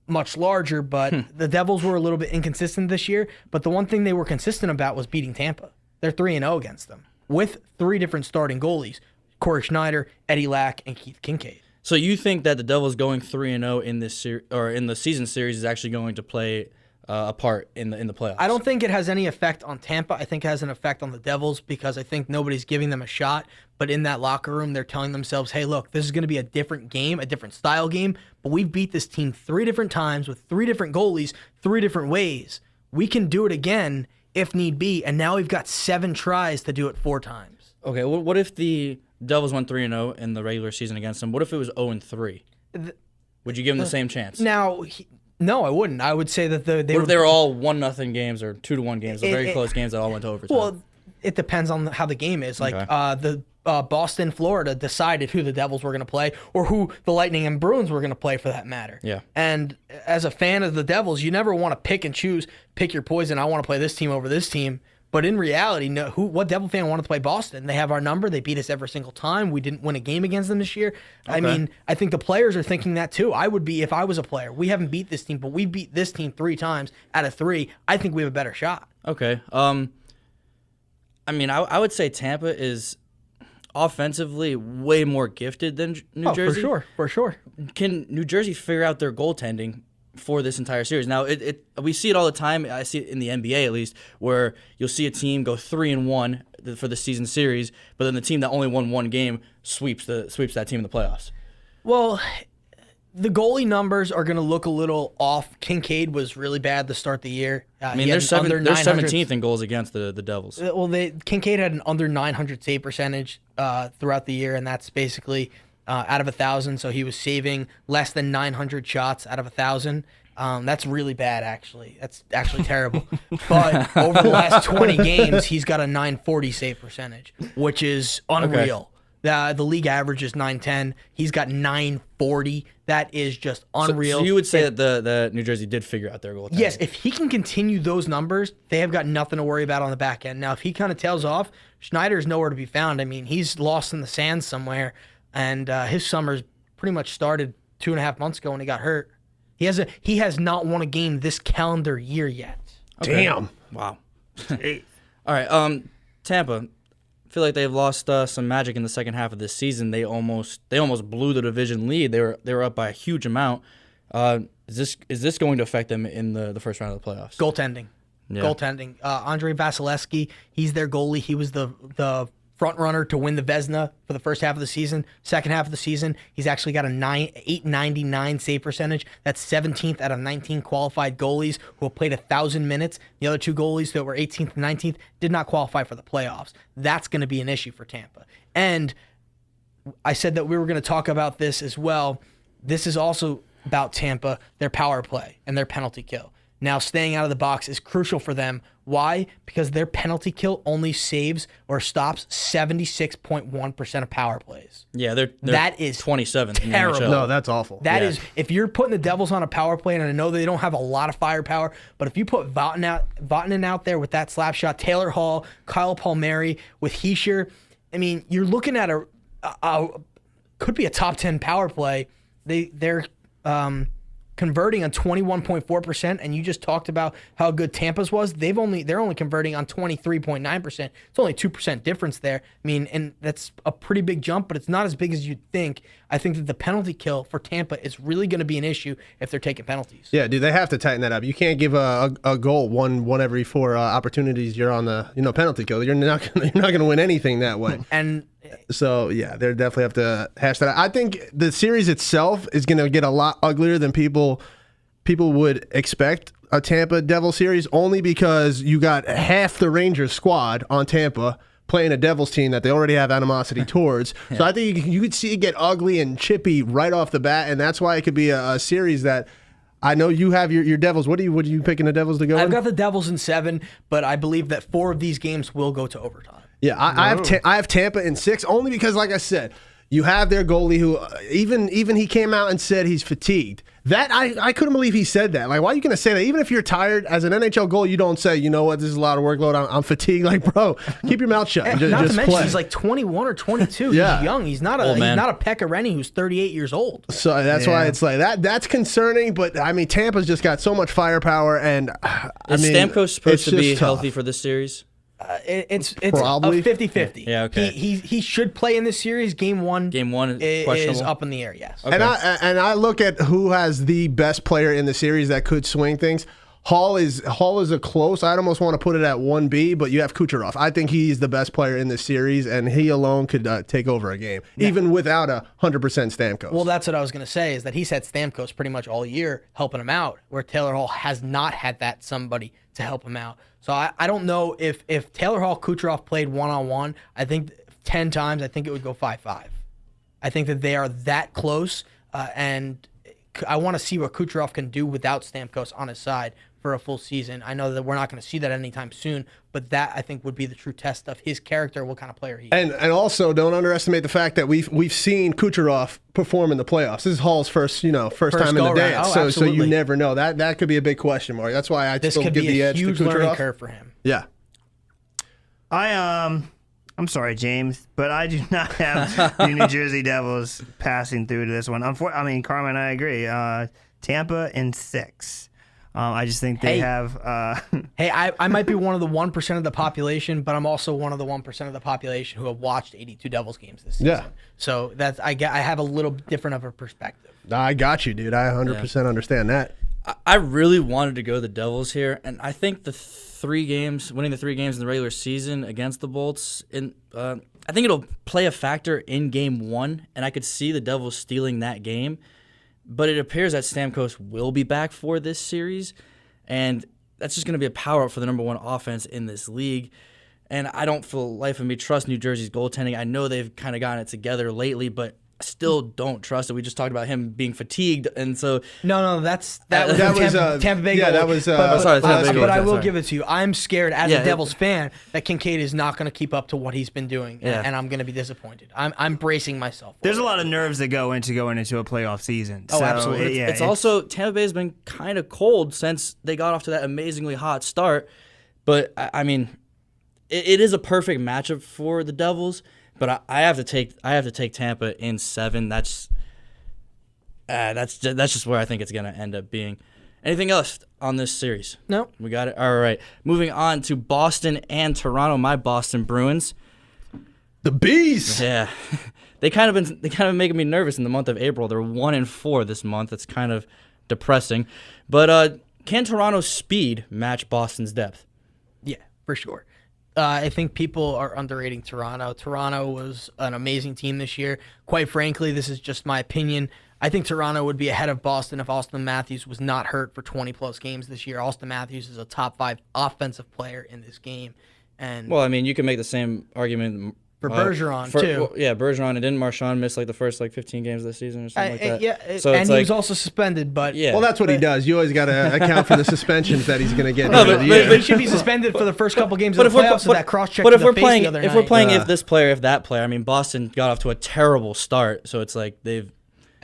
much larger, but the Devils were a little bit inconsistent this year. But the one thing they were consistent about was beating Tampa. They're 3-0 against them with 3 different starting goalies: Corey Schneider, Eddie Lack, and Keith Kincaid. So you think that the Devils going 3-0 in this in the season series is actually going to play a part in the playoffs? I don't think it has any effect on Tampa. I think it has an effect on the Devils because I think nobody's giving them a shot. But in that locker room, they're telling themselves, hey, look, this is going to be a different game, a different style game. But we've beat this team 3 different times with 3 different goalies, 3 different ways. We can do it again if need be. And now we've got 7 tries to do it 4 times. Okay, well, what if the Devils went 3-0 in the regular season against them? What if it was 0-3? Would you give them the same chance? Now, no, I wouldn't. I would say that they were all 1-0 games or 2-1 games, very close games that all went to overtime. Well, it depends on how the game is. Like the Boston, Florida decided who the Devils were going to play or who the Lightning and Bruins were going to play for that matter. Yeah. And as a fan of the Devils, you never want to pick and choose, pick your poison. I want to play this team over this team. But in reality, what Devil fan wanted to play Boston? They have our number. They beat us every single time. We didn't win a game against them this year. Okay. I mean, I think the players are thinking that too. I would be if I was a player. We haven't beat this team, but we beat this team 3 times out of 3. I think we have a better shot. Okay. I mean, I would say Tampa is offensively way more gifted than New Jersey. For sure. Can New Jersey figure out their goaltending for this entire series? Now, we see it all the time. I see it in the NBA at least, where you'll see a team go 3-1 for the season series, but then the team that only won 1 game sweeps that team in the playoffs. Well, the goalie numbers are going to look a little off. Kincaid was really bad to start the year. I mean, they're 17th in goals against the Devils. Well, Kincaid had an under 900 save percentage throughout the year, and that's basically out of 1,000. So he was saving less than 900 shots out of 1,000. That's really bad, actually. That's actually terrible. But over the last 20 games, he's got a 940 save percentage, which is unreal. Okay. The league average is 910. He's got 940. That is just unreal. So you would say that New Jersey did figure out their goal. Yes, if he can continue those numbers, they have got nothing to worry about on the back end. Now, if he kind of tails off, Schneider's nowhere to be found. I mean, he's lost in the sand somewhere, and his summer's pretty much started 2.5 months ago when he got hurt. He has not won a game this calendar year yet. Okay. Damn. Wow. All right, Tampa. I feel like they've lost some magic in the second half of this season. They almost blew the division lead. They were up by a huge amount. Is this going to affect them in the first round of the playoffs? Goaltending. Andrei Vasilevsky, he's their goalie. He was the front runner to win the Vezina for the first half of the season. Second half of the season, he's actually got a 899 save percentage. That's 17th out of 19 qualified goalies who have played 1,000 minutes. The other 2 goalies that were 18th and 19th did not qualify for the playoffs. That's going to be an issue for Tampa. And I said that we were going to talk about this as well. This is also about Tampa, their power play and their penalty kill. Now, staying out of the box is crucial for them. Why? Because their penalty kill only saves or stops 76.1% of power plays. Yeah, that is 27th. Terrible. No, that's awful. That is, if you're putting the Devils on a power play, and I know they don't have a lot of firepower, but if you put Vatanen out there with that slap shot, Taylor Hall, Kyle Palmieri with Heischer, I mean, you're looking at could be a top 10 power play. They're converting on 21.4%, and you just talked about how good Tampa's was. They're only converting on 23.9%. It's only 2% difference there. I mean, and that's a pretty big jump, but it's not as big as you'd think. I think that the penalty kill for Tampa is really going to be an issue if they're taking penalties. Yeah, dude, they have to tighten that up. You can't give a goal one every 4 opportunities you're on the penalty kill. You're not going to win anything that way. And so, yeah, they definitely have to hash that out. I think the series itself is going to get a lot uglier than people would expect a Tampa Devil series, only because you got half the Rangers squad on Tampa playing a Devils team that they already have animosity towards. Yeah. So I think you could see it get ugly and chippy right off the bat, and that's why it could be a series that I know you have your Devils. What are you picking the Devils to go? I've got the Devils in 7, but I believe that 4 of these games will go to overtime. Yeah, I have Tampa in 6 only because, like I said, you have their goalie who even he came out and said he's fatigued. That I couldn't believe he said that. Like, why are you going to say that? Even if you're tired, as an NHL goalie, you don't say, you know what, this is a lot of workload. I'm fatigued. Like, bro, keep your mouth shut. Not just to mention, play. he's like 21 or 22. Yeah. He's young. He's not a Pekka Rennie who's 38 years old. So that's why it's like that. That's concerning. But I mean, Tampa's just got so much firepower, and Is Stamkos supposed to be tough. healthy for this series? It's Probably. a 50-50. Yeah, okay. He should play in this series. Game one is is questionable? up in the air, yes. Okay. And I look at who has the best player in the series that could swing things. Hall is a close. I'd almost want to put it at 1B, but you have Kucherov. I think he's the best player in this series, and he alone could take over a game, even without 100% Stamkos. Well, that's what I was going to say, is that he's had Stamkos pretty much all year helping him out, where Taylor Hall has not had that somebody to help him out. So I don't know if Taylor Hall, Kucherov played one-on-one, I think 10 times, I think it would go 5-5. I think that they are that close, and I want to see what Kucherov can do without Stamkos on his side for a full season. I know that we're not going to see that anytime soon, but that I think would be the true test of his character, what kind of player he is. And also don't underestimate the fact that we've seen Kucherov perform in the playoffs. This is Hall's first time in the dance. Oh, so you never know. That could be a big question mark. That's why I still give the edge to Kucherov. This could be a huge learning curve for him. Yeah. I'm sorry, James, but I do not have the New Jersey Devils passing through to this one. Carmine, I agree. Tampa in 6. I just think they have. Hey, I might be one of the 1% of the population, but I'm also one of the 1% of the population who have watched 82 Devils games this season. Yeah. So I have a little different of a perspective. I got you, dude. I 100% understand that. I really wanted to go the Devils here, and I think winning the 3 games in the regular season against the Bolts, I think it'll play a factor in Game 1, and I could see the Devils stealing that game. But it appears that Stamkos will be back for this series, and that's just going to be a power-up for the number 1 offense in this league. And I don't, for the life of me, trust New Jersey's goaltending. I know they've kind of gotten it together lately, but I still don't trust it. We just talked about him being fatigued, and so that was Tampa Bay. Yeah, goal. that was. But I will give it to you. I'm scared as a Devils fan that Kincaid is not going to keep up to what he's been doing, and I'm going to be disappointed. I'm bracing myself. There's a lot of nerves that go into going into a playoff season. Oh, absolutely. It's also Tampa Bay has been kind of cold since they got off to that amazingly hot start. But I mean, it is a perfect matchup for the Devils. But I have to take Tampa in 7. That's just where I think it's going to end up being. Anything else on this series? No. We got it. All right. Moving on to Boston and Toronto. My Boston Bruins. The Bees. Yeah. They kind of making me nervous in the month of April. They're 1-4 this month. It's kind of depressing. But can Toronto's speed match Boston's depth? Yeah, for sure. I think people are underrating Toronto. Toronto was an amazing team this year. Quite frankly, this is just my opinion. I think Toronto would be ahead of Boston if Auston Matthews was not hurt for 20-plus games this year. Auston Matthews is a top 5 offensive player in this game. Well, I mean, you can make the same argument for Bergeron, too. Well, yeah, Bergeron. And didn't Marchand miss the first 15 games of the season or something like that? Yeah, so and he was also suspended. But well, that's what he does. You always got to account for the suspensions that he's going to get. But he should be suspended for the first couple games of the playoffs. So that cross-check. But if we're playing, if this player, if that player, I mean, Boston got off to a terrible start. So it's like they've.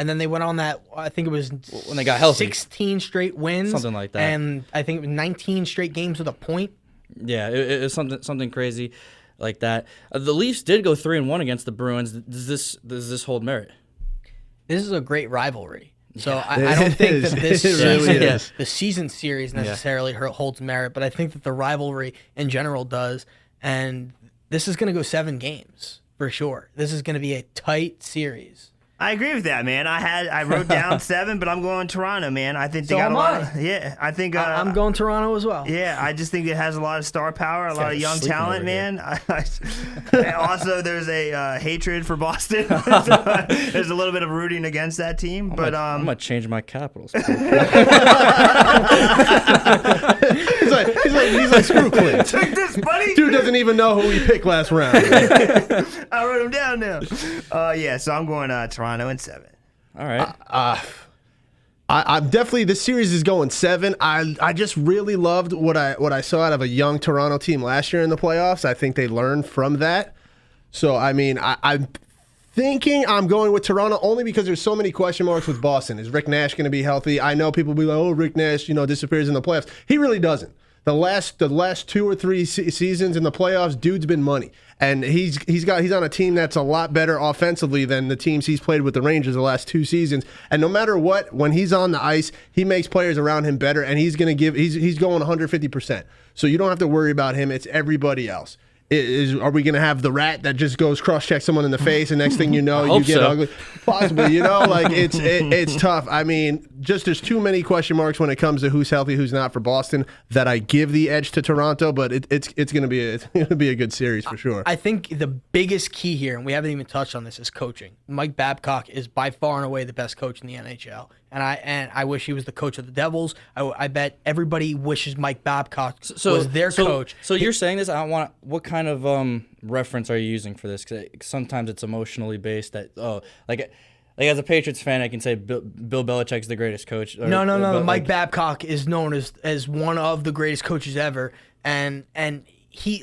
And then they went on that, I think it was when they got healthy, 16 straight wins, something like that, and I think it was 19 straight games with a point. Yeah, it was something crazy like that. The Leafs did go 3-1 against the Bruins. Does this hold merit? This is a great rivalry. So I don't think that this the season series necessarily holds merit, but I think that the rivalry in general does. And this is going to go 7 games for sure. This is going to be a tight series. I agree with that, man. I wrote down 7, but I'm going Toronto, man. I think they got a lot. I think I'm going Toronto as well. Yeah, I just think it has a lot of star power, a lot of young talent, man. Also, there's a hatred for Boston. There's a little bit of rooting against that team, but I'm gonna change my Capitals. he's like screw Clint. Take this, buddy. Dude doesn't even know who he picked last round. I wrote him down now. So I'm going Toronto in 7. All right. I'm definitely, this series is going 7. I just really loved what I saw out of a young Toronto team last year in the playoffs. I think they learned from that. So, I mean, I'm thinking I'm going with Toronto only because there's so many question marks with Boston. Is Rick Nash going to be healthy? I know people will be like, oh, Rick Nash, disappears in the playoffs. He really doesn't. The last 2 or 3 seasons in the playoffs, dude's been money, and he's on a team that's a lot better offensively than the teams he's played with the Rangers the last 2 seasons. And no matter what, when he's on the ice, he makes players around him better, and he's going 150%. So you don't have to worry about him. It's everybody else. Are we going to have the rat that just goes cross-check someone in the face, and next thing you know, you get ugly? Possibly, it's tough. I mean, just there's too many question marks when it comes to who's healthy, who's not for Boston, that I give the edge to Toronto, but it's going to be a good series for sure. I think the biggest key here, and we haven't even touched on this, is coaching. Mike Babcock is by far and away the best coach in the NHL. And I wish he was the coach of the Devils. I bet everybody wishes Mike Babcock was their coach. So you're saying this? What kind of reference are you using for this? Because sometimes it's emotionally based. Like as a Patriots fan, I can say Bill Belichick's the greatest coach. No. Mike Babcock is known as one of the greatest coaches ever. And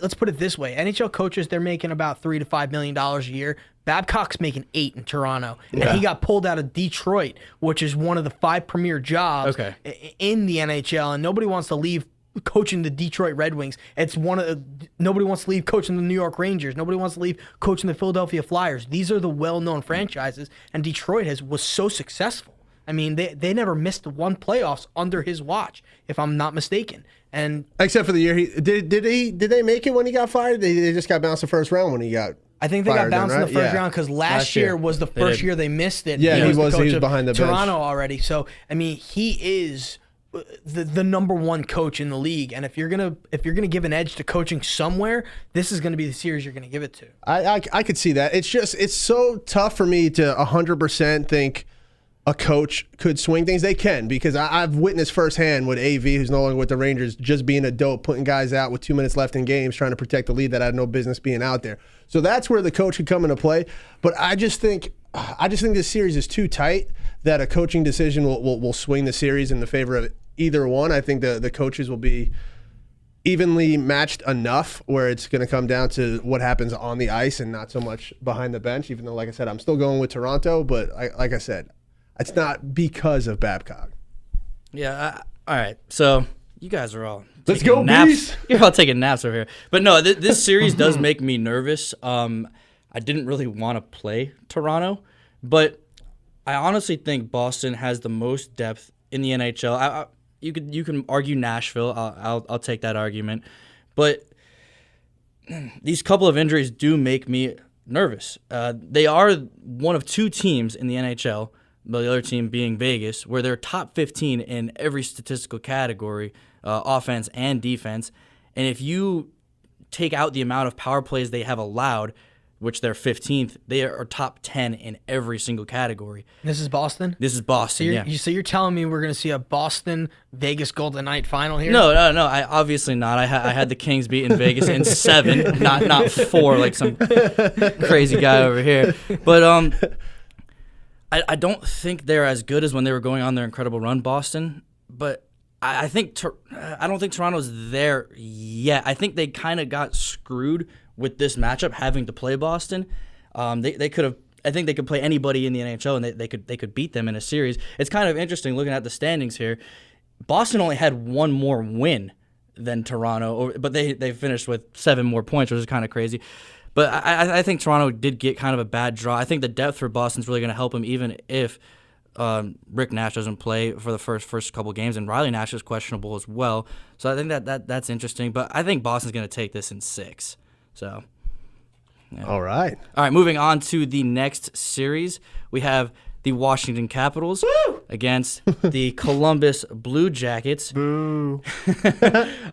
let's put it this way: NHL coaches, they're making about $3 to $5 million a year. Babcock's making 8 in Toronto, and he got pulled out of Detroit, which is one of the 5 premier jobs in the NHL, and nobody wants to leave coaching the Detroit Red Wings. Nobody wants to leave coaching the New York Rangers. Nobody wants to leave coaching the Philadelphia Flyers. These are the well-known franchises, and Detroit was so successful. I mean, they never missed 1 playoffs under his watch, if I'm not mistaken. And except for the year did they make it when he got fired? They just got bounced the first round when he got. I think they got bounced in the first round because last year was the first year they missed it. Yeah, he was the behind the bench. Toronto already. So I mean, he is the number 1 coach in the league. And if you're gonna give an edge to coaching somewhere, this is gonna be the series you're gonna give it to. I could see that. It's so tough for me to 100% think a coach could swing things. They can, because I've witnessed firsthand with AV, who's no longer with the Rangers, just being a dope, putting guys out with 2 minutes left in games, trying to protect the lead that had no business being out there. So that's where the coach could come into play. But I just think this series is too tight that a coaching decision will swing the series in the favor of either one. I think the coaches will be evenly matched enough where it's going to come down to what happens on the ice and not so much behind the bench, even though, like I said, I'm still going with Toronto. But like I said, it's not because of Babcock. Yeah. All right. So you guys are all let's go naps. Bees. You're all taking naps over here. But no, this series does make me nervous. I didn't really want to play Toronto, but I honestly think Boston has the most depth in the NHL. You can argue Nashville. I'll take that argument, but these couple of injuries do make me nervous. They are one of 2 teams in the NHL. The other team being Vegas, where they're top 15 in every statistical category, offense and defense. And if you take out the amount of power plays they have allowed, which they're 15th, they are top 10 in every single category. This is Boston? This is Boston, So you're telling me we're going to see a Boston-Vegas Golden Knight final here? No. I obviously not. I had the Kings beating Vegas in 7, not 4 like some crazy guy over here. But I don't think they're as good as when they were going on their incredible run, Boston. But I don't think Toronto's there yet. I think they kind of got screwed with this matchup, having to play Boston. They could have. I think they could play anybody in the NHL, and they could beat them in a series. It's kind of interesting looking at the standings here. Boston only had 1 more win than Toronto, but they finished with 7 more points, which is kind of crazy. But I think Toronto did get kind of a bad draw. I think the depth for Boston's really going to help them, even if Rick Nash doesn't play for the first couple games, and Riley Nash is questionable as well. So I think that's interesting. But I think Boston's going to take this in 6. So, yeah. All right. Moving on to the next series, we have the Washington Capitals against the Columbus Blue Jackets. Boo.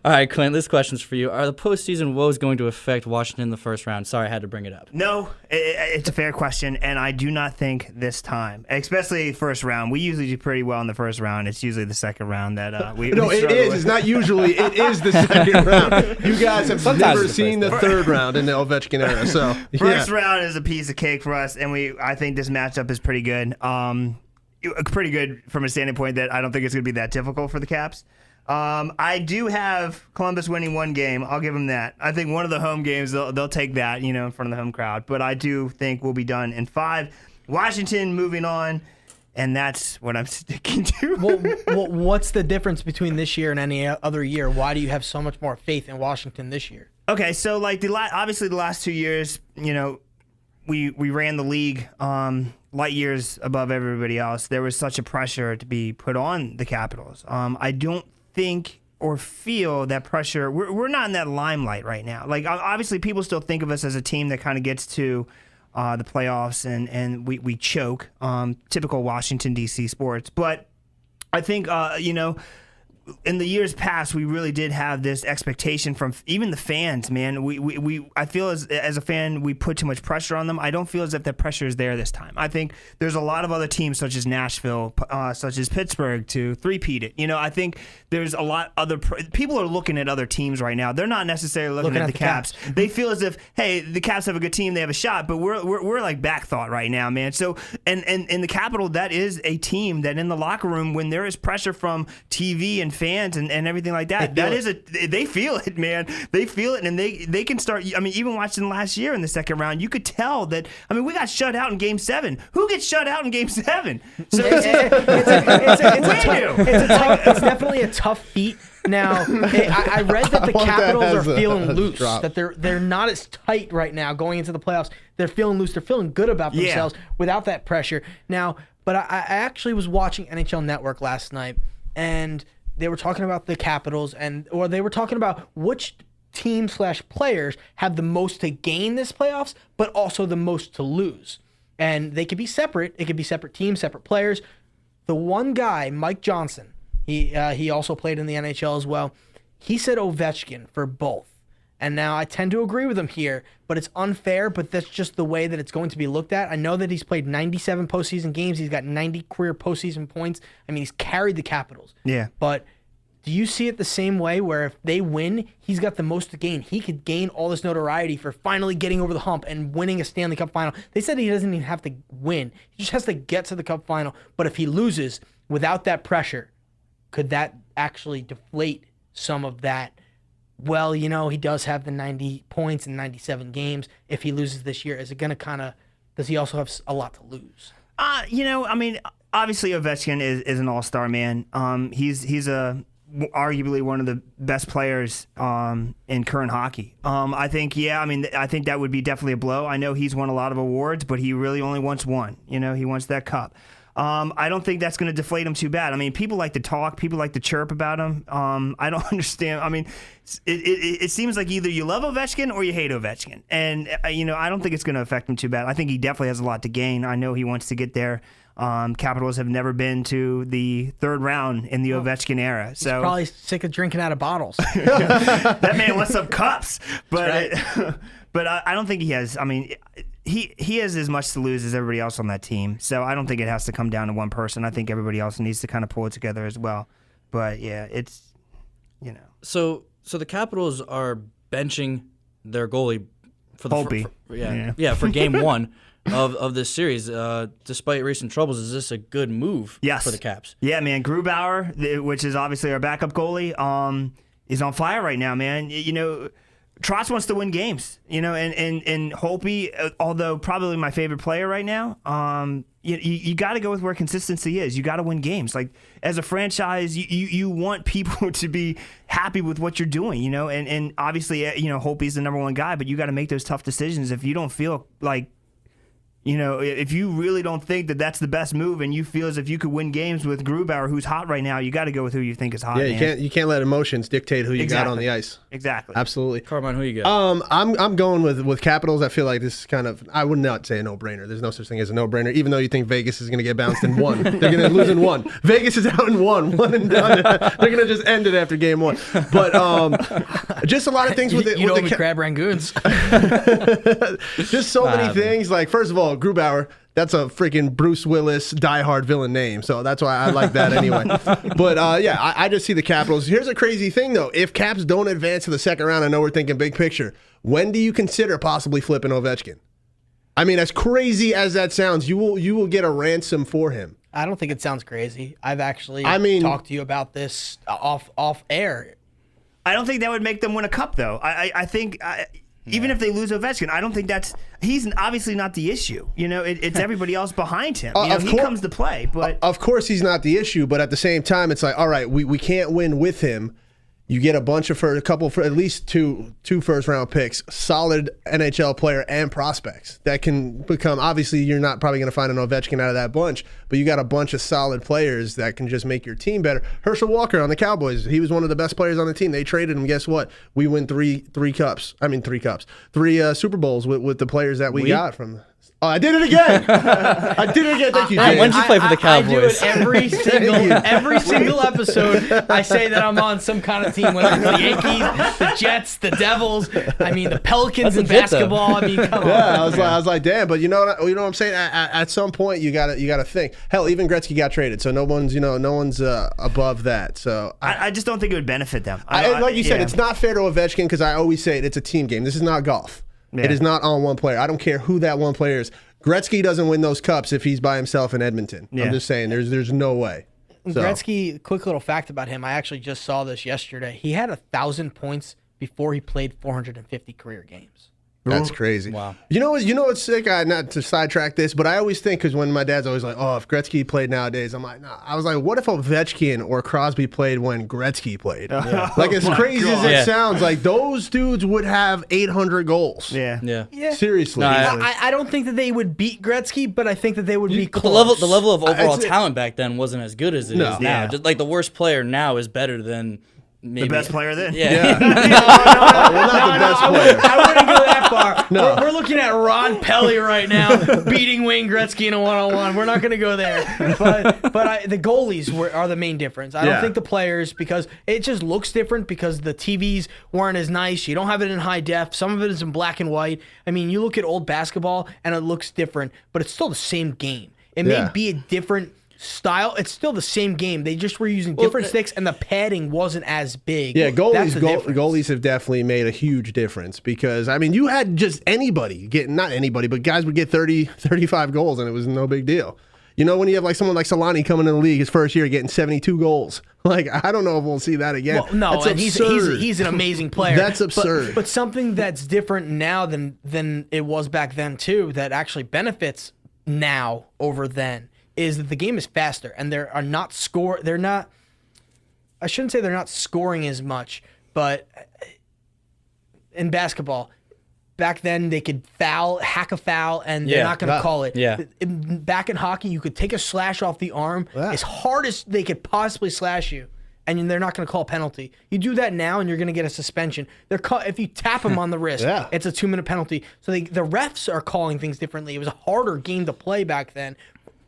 All right, Clint, this question's for you. Are the postseason woes going to affect Washington in the first round? Sorry, I had to bring it up. No, it's a fair question, and I do not think this time, especially first round. We usually do pretty well in the first round. It's usually the second round that we No, it is. It's not usually. It is the second round. You guys have never seen the third round in the Ovechkin era. So first round is a piece of cake for us, and I think this matchup is pretty good. pretty good from a standing point that I don't think it's going to be that difficult for the Caps. I do have Columbus winning one game. I'll give them that. I think one of the home games, they'll take that, in front of the home crowd. But I do think we'll be done in 5. Washington moving on, and that's what I'm sticking to. What's the difference between this year and any other year? Why do you have so much more faith in Washington this year? Okay, so like obviously the last 2 years, we ran the league light years above everybody else. There was such a pressure to be put on the Capitals. I don't think or feel that pressure. We're not in that limelight right now. Like obviously people still think of us as a team that kind of gets to the playoffs and we choke. Typical Washington D.C. sports, but I think in the years past, we really did have this expectation from even the fans, man. I feel as a fan, we put too much pressure on them. I don't feel as if that pressure is there this time. I think there's a lot of other teams, such as Nashville, such as Pittsburgh, to three-peat it. I think there's a lot other people are looking at other teams right now. They're not necessarily looking at the Caps. They feel as if, hey, the Caps have a good team, they have a shot, but we're like back thought right now, man. So and the Capital, that is a team that in the locker room, when there is pressure from TV and fans and everything like that, they feel it, man. They feel it, and they can start. I mean, even watching last year in the second round, you could tell that. I mean, we got shut out in Game 7. Who gets shut out in Game 7? So it's definitely a tough feat. Now, I read that the Capitals are feeling loose, that they're not as tight right now going into the playoffs. They're feeling loose. They're feeling good about themselves without that pressure. Now, but I actually was watching NHL Network last night, and they were talking about the Capitals, or they were talking about which team/players have the most to gain this playoffs, but also the most to lose. And they could be separate. It could be separate teams, separate players. The one guy, Mike Johnson, he also played in the NHL as well. He said Ovechkin for both. And now I tend to agree with him here, but it's unfair, but that's just the way that it's going to be looked at. I know that he's played 97 postseason games. He's got 90 career postseason points. I mean, he's carried the Capitals. Yeah. But do you see it the same way where if they win, he's got the most to gain? He could gain all this notoriety for finally getting over the hump and winning a Stanley Cup final. They said he doesn't even have to win. He just has to get to the Cup final. But if he loses without that pressure, could that actually deflate some of that? Well, he does have the 90 points in 97 games. If he loses this year, is it going to does he also have a lot to lose? I mean, obviously Ovechkin is an all-star, man. He's arguably one of the best players in current hockey. I think that would be definitely a blow. I know he's won a lot of awards, but he really only wants one. He wants that cup. I don't think that's going to deflate him too bad. I mean, people like to talk, people like to chirp about him. I don't understand. I mean, it seems like either you love Ovechkin or you hate Ovechkin. And, I don't think it's going to affect him too bad. I think he definitely has a lot to gain. I know he wants to get there. Capitals have never been to the third round in the Ovechkin era. So he's probably sick of drinking out of bottles. That man wants some cups. But but I don't think he has. I mean, he has as much to lose as everybody else on that team. So I don't think it has to come down to one person. I think everybody else needs to kind of pull it together as well. But yeah, it's So the Capitals are benching their goalie for the for Game 1 of this series. Despite recent troubles, is this a good move for the Caps? Yeah, man. Grubauer, which is obviously our backup goalie, is on fire right now, man. Trotz wants to win games, and Holtby, although probably my favorite player right now, you got to go with where consistency is. You got to win games. Like, as a franchise, you want people to be happy with what you're doing, and obviously, Holtby's the number one guy, but you got to make those tough decisions if you don't feel like, if you really don't think that that's the best move and you feel as if you could win games with Grubauer, who's hot right now, you got to go with who you think is hot. Yeah, you can't let emotions dictate who you got on the ice. Exactly. Absolutely. Carmine, who you got? I'm going with Capitals. I feel like this is kind of, I would not say a no-brainer. There's no such thing as a no-brainer, even though you think Vegas is going to get bounced in 1. They're going to lose in 1. Vegas is out in 1 and done. They're going to just end it after Game 1. But just a lot of things with it. You know, with crab rangoons. Just so many things. Like, first of all, Grubauer, that's a freaking Bruce Willis diehard villain name, so that's why I like that anyway. But I just see the Capitals. Here's a crazy thing, though. If Caps don't advance to the second round, I know we're thinking big picture. When do you consider possibly flipping Ovechkin? I mean, as crazy as that sounds, you will get a ransom for him. I don't think it sounds crazy. I've actually talked to you about this off air. I don't think that would make them win a cup, though. I think even if they lose Ovechkin, I don't think he's obviously not the issue. It's everybody else behind him. He comes to play, but of course he's not the issue. But at the same time, it's like, all right, we can't win with him. You get at least two first round picks, solid NHL player and prospects that can become. Obviously, you're not probably going to find an Ovechkin out of that bunch, but you got a bunch of solid players that can just make your team better. Herschel Walker on the Cowboys, he was one of the best players on the team. They traded him. Guess what? We win three Super Bowls with the players that we got from. Oh, I did it again. Thank you, James. When did you play for the Cowboys? I do it every single episode. I say that I'm on some kind of team, whether it's the Yankees, the Jets, the Devils. The Pelicans in basketball. Come on. I was like, damn. But you know what I'm saying? At some point, you gotta think. Hell, even Gretzky got traded, so no one's above that. So I just don't think it would benefit them. Like you said, it's not fair to Ovechkin because I always say it's a team game. This is not golf. Yeah. It is not on one player. I don't care who that one player is. Gretzky doesn't win those cups if he's by himself in Edmonton. Yeah. I'm just saying, there's no way. So. Gretzky, quick little fact about him. I actually just saw this yesterday. He had 1,000 points before he played 450 career games. That's crazy. Wow. You know what's sick? Not to sidetrack this, but I always think, because when my dad's always like, oh, if Gretzky played nowadays, I'm like, nah. I was like, what if Ovechkin or Crosby played when Gretzky played? Yeah. Like, as crazy as it sounds, like, those dudes would have 800 goals. Yeah. Seriously. No, I don't think that they would beat Gretzky, but I think that they would be close. The level of overall talent back then wasn't as good as it is now. Just like the worst player now is better than maybe the best player then. Yeah. No, not the best player. I wouldn't go that far. No. We're looking at Ron Pelly right now beating Wayne Gretzky in a one-on-one. We're not going to go there. But the goalies are the main difference. I don't think the players, because it just looks different because the TVs weren't as nice. You don't have it in high def. Some of it is in black and white. You look at old basketball and it looks different, but it's still the same game. It may be a different style. It's still the same game. They just were using different sticks, and the padding wasn't as big. Yeah, goalies have definitely made a huge difference because, you had just anybody not anybody, but guys would get 30, 35 goals, and it was no big deal. When you have like someone like Solani coming in the league his first year getting 72 goals. Like, I don't know if we'll see that again. Well, no, and he's an amazing player. That's absurd. But something that's different now than it was back then too, that actually benefits now over then, is that the game is faster and I shouldn't say they're not scoring as much, but in basketball, back then they could hack a foul, and they're not going to call it. Yeah. Back in hockey, you could take a slash off the arm as hard as they could possibly slash you, and they're not going to call a penalty. You do that now, and you're going to get a suspension. If you tap them on the wrist, it's a 2-minute penalty. So the refs are calling things differently. It was a harder game to play back then,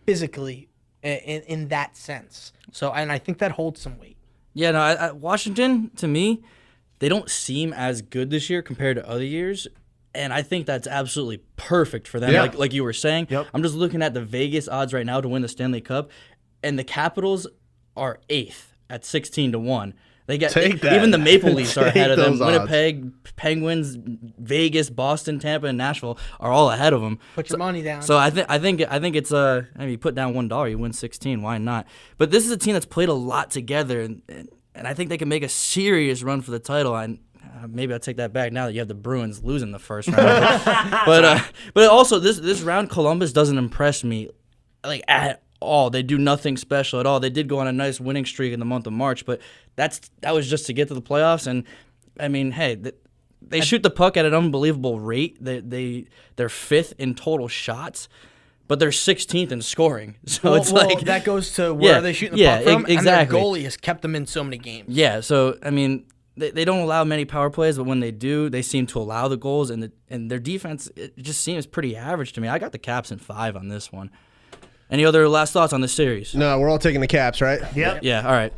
physically, in that sense. So, and I think that holds some weight. Yeah, no, Washington, to me, they don't seem as good this year compared to other years, and I think that's absolutely perfect for them. Yeah. Like you were saying, I'm just looking at the Vegas odds right now to win the Stanley Cup, and the Capitals are 8th at 16-1. They got even the Maple Leafs are ahead of them. Winnipeg, Penguins, Vegas, Boston, Tampa, and Nashville are all ahead of them. Put your money down. So I think it's you put down $1, you win 16. Why not? But this is a team that's played a lot together, and I think they can make a serious run for the title. And maybe I'll take that back now that you have the Bruins losing the first round. but also this round, Columbus doesn't impress me at all. They do nothing special at all. They did go on a nice winning streak in the month of March, but that was just to get to the playoffs. And hey, they shoot the puck at an unbelievable rate. They're 5th in total shots, but they're 16th in scoring. So that goes to where are they shooting the puck from? Exactly. And their goalie has kept them in so many games. Yeah. So they don't allow many power plays, but when they do, they seem to allow the goals. And their defense, it just seems pretty average to me. I got the Caps in 5 on this one. Any other last thoughts on this series? No, we're all taking the Caps, right? Yep. Yeah, all right.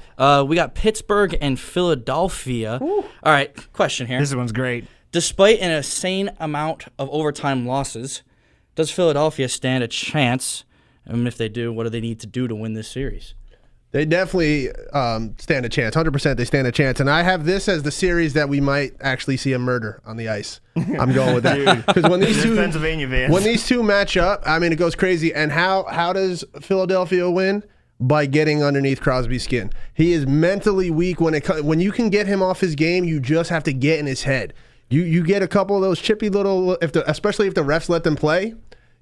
We got Pittsburgh and Philadelphia. Ooh. All right, question here. This one's great. Despite an insane amount of overtime losses, does Philadelphia stand a chance? And if they do, what do they need to do to win this series? They definitely stand a chance. 100% they stand a chance. And I have this as the series that we might actually see a murder on the ice. I'm going with that. Because when these two match up, I mean, it goes crazy. And how does Philadelphia win? By getting underneath Crosby's skin. He is mentally weak. When you can get him off his game, you just have to get in his head. You get a couple of those chippy little, especially if the refs let them play.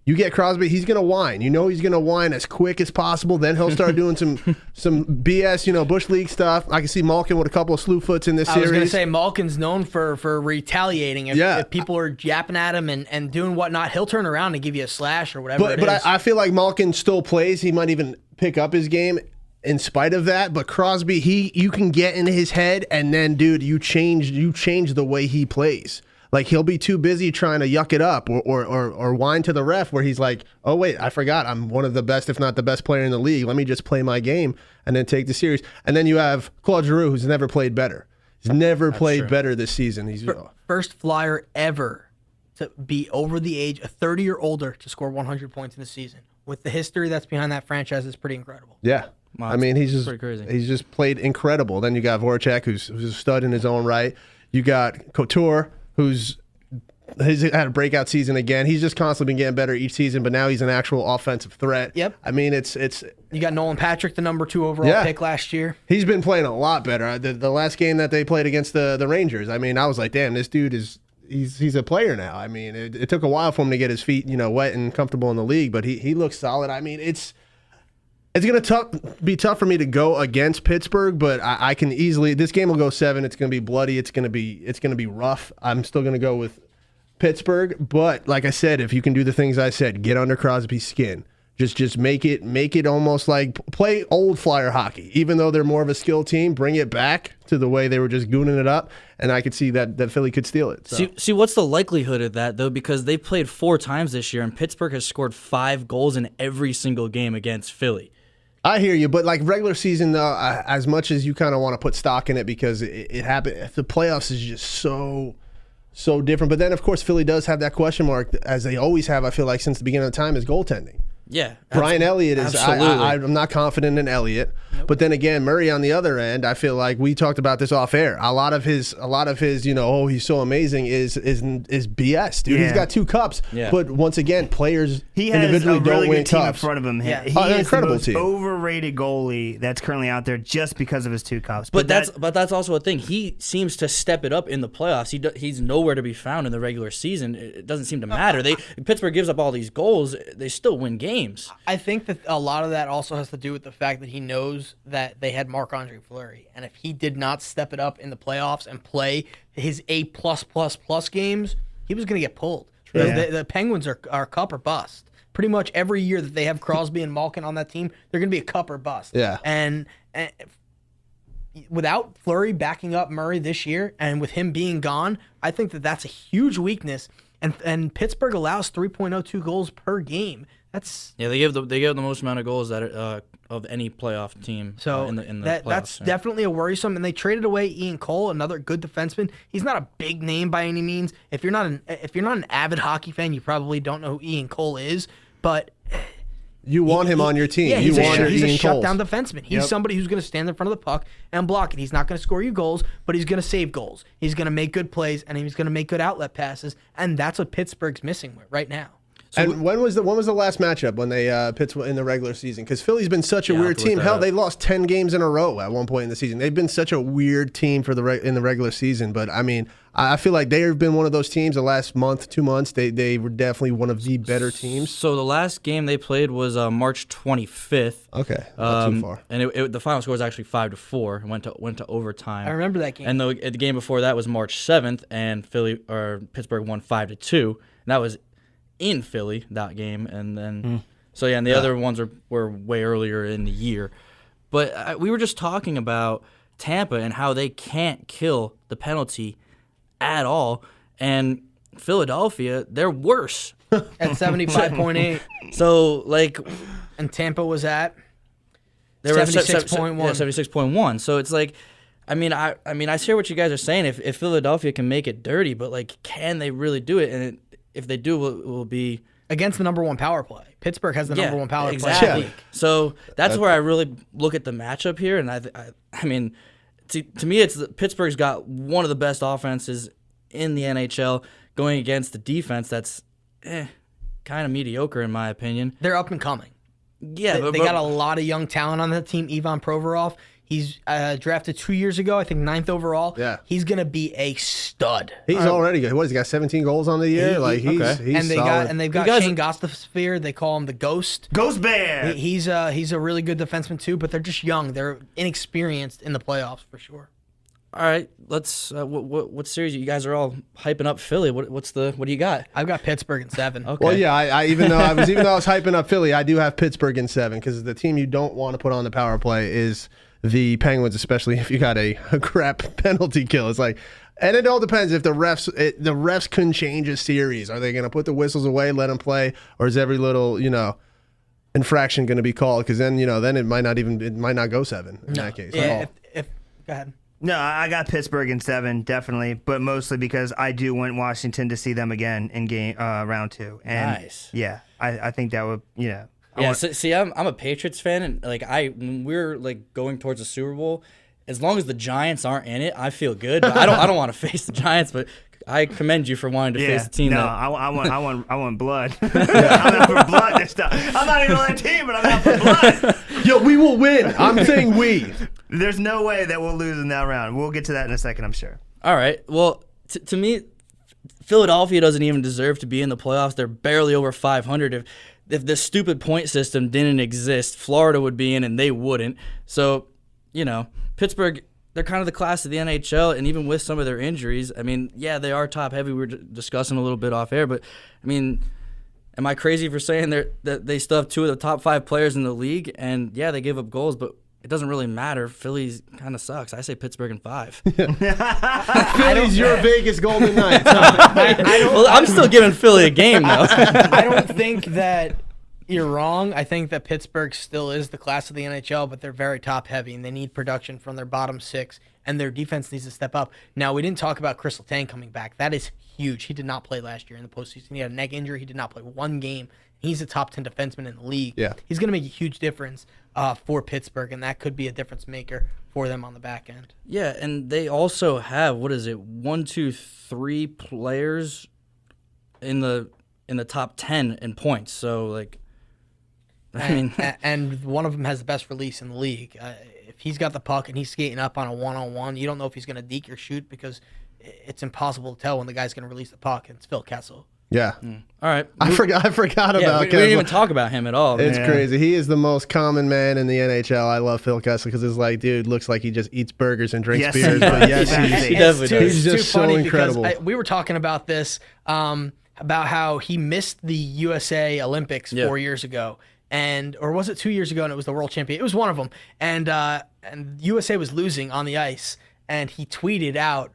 You get Crosby, he's going to whine. You know he's going to whine as quick as possible. Then he'll start doing some BS, Bush League stuff. I can see Malkin with a couple of slew foots in this series. I was going to say, Malkin's known for retaliating. If people are yapping at him and doing whatnot, he'll turn around and give you a slash or whatever it is. But I feel like Malkin still plays. He might even pick up his game in spite of that. But Crosby, you can get in his head, and then, dude, you change the way he plays. Like, he'll be too busy trying to yuck it up or whine to the ref where he's like, oh, wait, I forgot. I'm one of the best, if not the best player in the league. Let me just play my game and then take the series. And then you have Claude Giroux, who's never played better. He's never played better this season. He's first flyer ever to be over the age of 30 or older to score 100 points in the season. With the history that's behind that franchise, it's pretty incredible. Yeah. Wow, I mean, he's pretty crazy. He's just played incredible. Then you got Voracek, who's a stud in his own right. You got Couture, he's had a breakout season again. He's just constantly been getting better each season, but now he's an actual offensive threat. Yep. I mean, it's you got Nolan Patrick, the number 2 overall pick last year. He's been playing a lot better. The last game that they played against the Rangers, I mean, I was like, damn, this dude he's a player now. I mean, it took a while for him to get his feet, wet and comfortable in the league, but he looks solid. I mean, it's going to be tough for me to go against Pittsburgh, but I can easily. This game will go 7. It's going to be bloody. It's going to be rough. I'm still going to go with Pittsburgh, but like I said, if you can do the things I said, get under Crosby's skin. Just make it almost like play old Flyer hockey. Even though they're more of a skilled team, bring it back to the way they were just gooning it up, and I could see that Philly could steal it. So. See, what's the likelihood of that, though? Because they played 4 times this year, and Pittsburgh has scored 5 goals in every single game against Philly. I hear you, but like regular season, though, as much as you kind of want to put stock in it because it happened, the playoffs is just so different. But then, of course, Philly does have that question mark, as they always have, I feel like, since the beginning of the time, is goaltending. Yeah. Brian Elliott is. Absolutely. I'm not confident in Elliott, but then again, Murray on the other end. I feel like we talked about this off air. A lot of his, oh, he's so amazing is BS, dude. Yeah. He's got 2 cups, but once again, players individually don't don't win win team cups. in front of him. Yeah. He an is incredible the most team. overrated goalie that's currently out there just because of his 2 cups. But that's also a thing. He seems to step it up in the playoffs. He's nowhere to be found in the regular season. It doesn't seem to matter. Pittsburgh gives up all these goals. They still win games. I think that a lot of that also has to do with the fact that he knows that they had Marc-Andre Fleury, and if he did not step it up in the playoffs and play his A+++ games, he was going to get pulled. Because the Penguins are cup or bust. Pretty much every year that they have Crosby and Malkin on that team, they're going to be a cup or bust. Yeah. And without Fleury backing up Murray this year, and with him being gone, I think that that's a huge weakness. And Pittsburgh allows 3.02 goals per game. They give the most amount of goals that of any playoff team. So in the playoffs. That's definitely a worrisome. And they traded away Ian Cole, another good defenseman. He's not a big name by any means. If you're not an avid hockey fan, you probably don't know who Ian Cole is. But you want him on your team. Yeah, he's a Coles. shutdown defenseman. He's somebody who's going to stand in front of the puck and block it. He's not going to score you goals, but he's going to save goals. He's going to make good plays, and he's going to make good outlet passes. And that's what Pittsburgh's missing right now. And when was the last matchup when they Pittsburgh in the regular season? Because Philly's been such a weird team. Hell, they lost 10 games in a row at one point in the season. They've been such a weird team in the regular season. But I mean, I feel like they have been one of those teams the last month, 2 months. They were definitely one of the better teams. So the last game they played was March 25th. Okay, not too far. And the final score was actually 5-4. It went to overtime. I remember that game. And the game before that was March 7th, and Pittsburgh won 5-2. And that was in Philly, that game, and then and the other ones were way earlier in the year. But we were just talking about Tampa and how they can't kill the penalty at all, and Philadelphia, they're worse at 75.8. So and Tampa was at 76.1. 76.1. So it's like, I mean, I hear what you guys are saying. If Philadelphia can make it dirty, but can they really do it? And if they do, it will be against the number one power play. Pittsburgh has the number one power play. Exactly. So that's where I really look at the matchup here, and I mean, to me, Pittsburgh's got one of the best offenses in the NHL going against the defense that's kind of mediocre in my opinion. They're up and coming. Yeah, they got a lot of young talent on that team. Ivan Provorov, he's drafted 2 years ago, I think 9th overall. Yeah, he's gonna be a stud. He's already good. What has he got? 17 goals on the year. He's solid. They've got Shane Gostisbehere. They call him the Ghost. Ghost Bear. He's a really good defenseman too, but they're just young. They're inexperienced in the playoffs for sure. All right, let's. What series? You guys are all hyping up Philly. What do you got? I've got Pittsburgh in 7. Okay. Well, yeah. I even though I was hyping up Philly, I do have Pittsburgh in 7 because the team you don't want to put on the power play is the Penguins, especially if you got a crap penalty kill. It's like, and it all depends if the refs couldn't change a series. Are they going to put the whistles away, let them play, or is every little infraction going to be called? Because then then it might not go 7 in that case. Yeah. Go ahead. No, I got Pittsburgh in 7, definitely, but mostly because I do want Washington to see them again in game round 2. And nice. Yeah, I think that would, Yeah, I'm a Patriots fan, and when we're going towards the Super Bowl, as long as the Giants aren't in it, I feel good. But I don't want to face the Giants, but I commend you for wanting to face a team. No, I want blood. I'm out for blood this time. I'm not even on that team, but I'm out for blood. Yo, we will win. I'm saying we. There's no way that we'll lose in that round. We'll get to that in a second, I'm sure. All right. Well, to me, Philadelphia doesn't even deserve to be in the playoffs. They're barely over 500. If this stupid point system didn't exist, Florida would be in and they wouldn't. So, Pittsburgh, they're kind of the class of the NHL, and even with some of their injuries, I mean, yeah, they are top heavy. We were discussing a little bit off air, but I mean, am I crazy for saying that they still have 2 of the top 5 players in the league? And yeah, they give up goals, but it doesn't really matter. Philly kind of sucks. I say Pittsburgh in 5. Philly's your Vegas Golden Knights. I'm still giving Philly a game, though. I don't think that you're wrong. I think that Pittsburgh still is the class of the NHL, but they're very top heavy, and they need production from their bottom 6, and their defense needs to step up. Now, we didn't talk about Chris Letang coming back. That is huge. He did not play last year in the postseason. He had a neck injury. He did not play 1 game. He's a top 10 defenseman in the league. Yeah. He's going to make a huge difference for Pittsburgh, and that could be a difference maker for them on the back end. Yeah, and they also have 1, 2, 3 players in the top 10 in points. So and one of them has the best release in the league. If he's got the puck and he's skating up on a one-on-one, you don't know if he's going to deke or shoot because it's impossible to tell when the guy's going to release the puck. It's Phil Kessel. Yeah. All right. I forgot about we didn't even talk about him at all. It's crazy. He is the most common man in the NHL. I love Phil Kessel because it's dude looks like he just eats burgers and drinks beers. But yes, he definitely does. He's just so incredible. We were talking about this, about how he missed the USA Olympics 4 years ago. Or was it 2 years ago and it was the world champion? It was one of them. And USA was losing on the ice. And he tweeted out,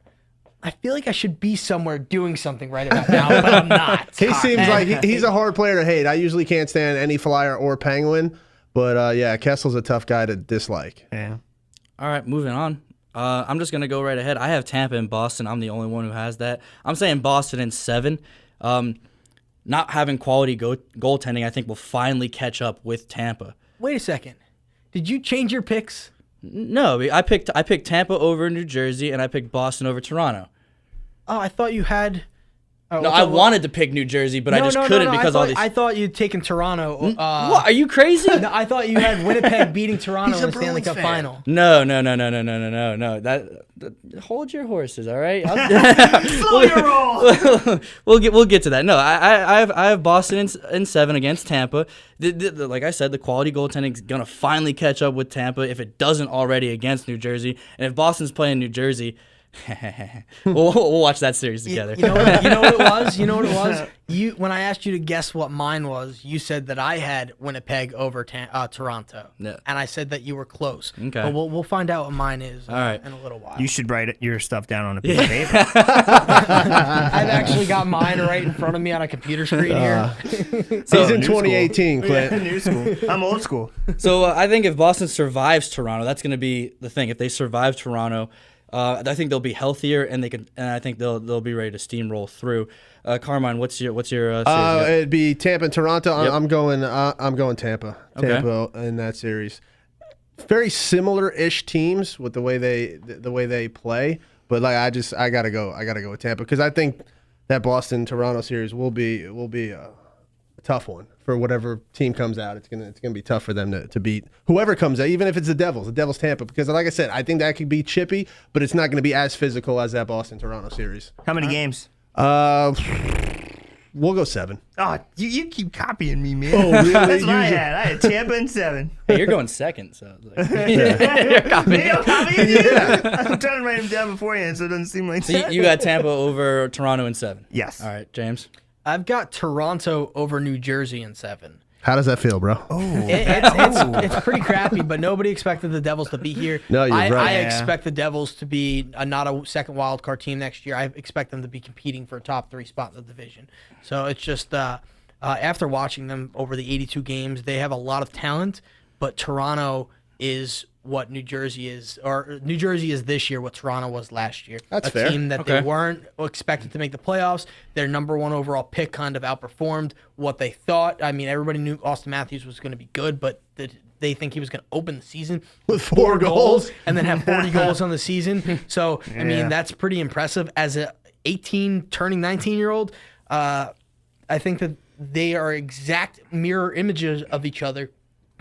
I feel like I should be somewhere doing something right about now, but I'm not. He seems like he's a hard player to hate. I usually can't stand any Flyer or Penguin, but Kessel's a tough guy to dislike. Yeah. All right, moving on. I'm just going to go right ahead. I have Tampa and Boston. I'm the only one who has that. I'm saying Boston in 7. Not having quality goaltending, I think, will finally catch up with Tampa. Wait a second. Did you change your picks? No, I picked Tampa over New Jersey, and I picked Boston over Toronto. Oh, I thought you had. No, I wanted to pick New Jersey, but I just couldn't because all these. I thought you'd taken Toronto. What? Are you crazy? No, I thought you had Winnipeg beating Toronto in the Stanley Cup final. No. That hold your horses, all right? Slow your roll. We'll get to that. No, I have Boston in 7 against Tampa. Like I said, the quality goaltending is gonna finally catch up with Tampa if it doesn't already against New Jersey. And if Boston's playing New Jersey. we'll watch that series together. You know what it was? You know what it was? When I asked you to guess what mine was, you said that I had Winnipeg over Toronto, yeah. And I said that you were close. Okay, but we'll find out what mine is in a little while. You should write your stuff down on a piece of paper. I've actually got mine right in front of me on a computer screen here. So he's in 2018, Clint. Yeah, new school. I'm old school. So I think if Boston survives Toronto, that's going to be the thing. If they survive Toronto. I think they'll be healthier, and I think they'll be ready to steamroll through. Carmine, what's your series? It'd be Tampa and Toronto. Yep. I'm going Tampa. Okay. Tampa in that series. Very similar-ish teams with the way they play, but like I gotta go with Tampa because I think that Boston Toronto series will be a tough one for whatever team comes out. It's gonna be tough for them to beat whoever comes out, even if it's the Devils Tampa, because like I said, I think that could be chippy, but it's not gonna be as physical as that Boston Toronto series. How many games? We'll go 7. Oh, you keep copying me, man. Oh, really? That's what I had. I had Tampa and 7. Hey, you're going second, so like, Maybe I'm copying you. I'm trying to write them down beforehand so it doesn't seem like so that. you got Tampa over Toronto in 7. Yes. All right, James. I've got Toronto over New Jersey in 7. How does that feel, bro? It's pretty crappy, but nobody expected the Devils to be here. No, you're right. I Yeah. expect the Devils to be not a second wild card team next year. I expect them to be competing for a top 3 spot in the division. So it's just after watching them over the 82 games, they have a lot of talent, but Toronto is what New Jersey is, or New Jersey is this year what Toronto was last year. That's a fair. team that they weren't expected to make the playoffs. Their number 1 overall pick kind of outperformed what they thought. I mean, everybody knew Austin Matthews was going to be good, but they think he was going to open the season with 4 goals and then have 40 goals on the season. So, I mean, that's pretty impressive. As a 18 turning 19-year-old, I think that they are exact mirror images of each other.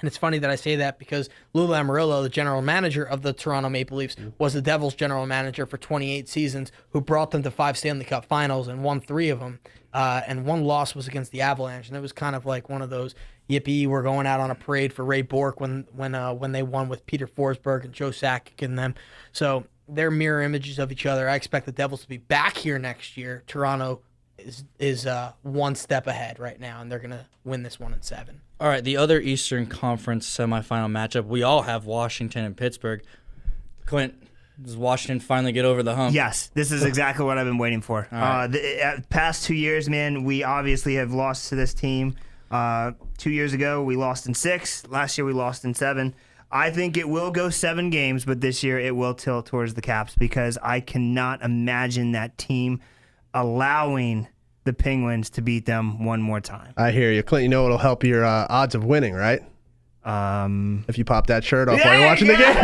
And it's funny that I say that because Lou Lamoriello, the general manager of the Toronto Maple Leafs, was the Devils' general manager for 28 seasons, who brought them to 5 Stanley Cup finals and won 3 of them. And 1 loss was against the Avalanche. And it was kind of like one of those, yippee, we're going out on a parade for Ray Bourque when they won with Peter Forsberg and Joe Sakic and them. So they're mirror images of each other. I expect the Devils to be back here next year. Toronto is 1 step ahead right now, and they're going to win this one in 7. All right, the other Eastern Conference semifinal matchup, we all have Washington and Pittsburgh. Clint, does Washington finally get over the hump? Yes, this is exactly what I've been waiting for. Right. The past 2 years, man, we obviously have lost to this team. 2 years ago, we lost in 6. Last year, we lost in 7. I think it will go 7 games, but this year it will tilt towards the Caps because I cannot imagine that team allowing the Penguins to beat them one more time. I hear you, Clint. You know it'll help your odds of winning, right? If you pop that shirt off while you're watching the game.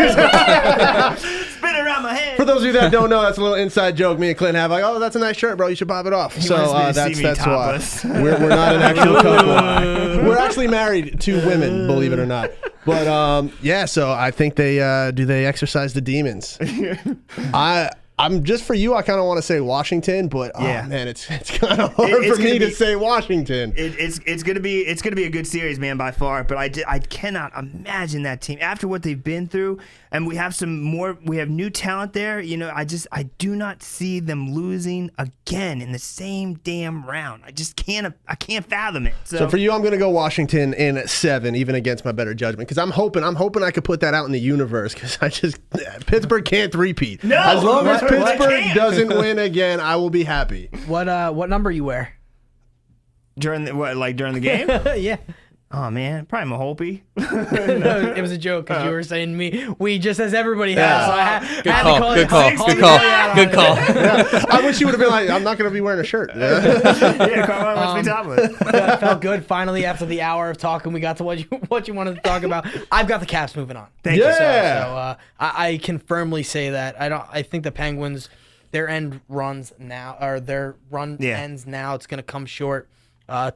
Spin around my head. For those of you that don't know, that's a little inside joke me and Clint have. Like, oh, that's a nice shirt, bro. You should pop it off. He wants me to see me that's why topless. we're not an actual couple. We're actually married to women, believe it or not. But yeah, so I think they exercise the demons. I'm just for you. I kind of want to say Washington, but yeah. Man, it's kind of hard for me to say Washington. It's gonna be a good series, man, by far. But I cannot imagine that team after what they've been through, and we have new talent there. You know, I do not see them losing again in the same damn round. I can't fathom it. So for you, I'm gonna go Washington in 7, even against my better judgment, because I'm hoping I could put that out in the universe, because Pittsburgh can't repeat. No, as long as Pittsburgh doesn't win again, I will be happy. What number you wear? During the game? Yeah. Oh man, probably Mahopey. No, it was a joke because you were saying to me, we just as everybody has. So I had Good to call. call Good it call. 60. Good call. Yeah, Good call. Yeah. I wish you would have been like, I'm not going to be wearing a shirt. Yeah, Carmine wants me topless. That felt good. Finally, after the hour of talking, we got to what you wanted to talk about. I've got the Caps moving on. Thank you. So I can firmly say that. I think the Penguins, their end runs now, or their run ends now. It's going to come short.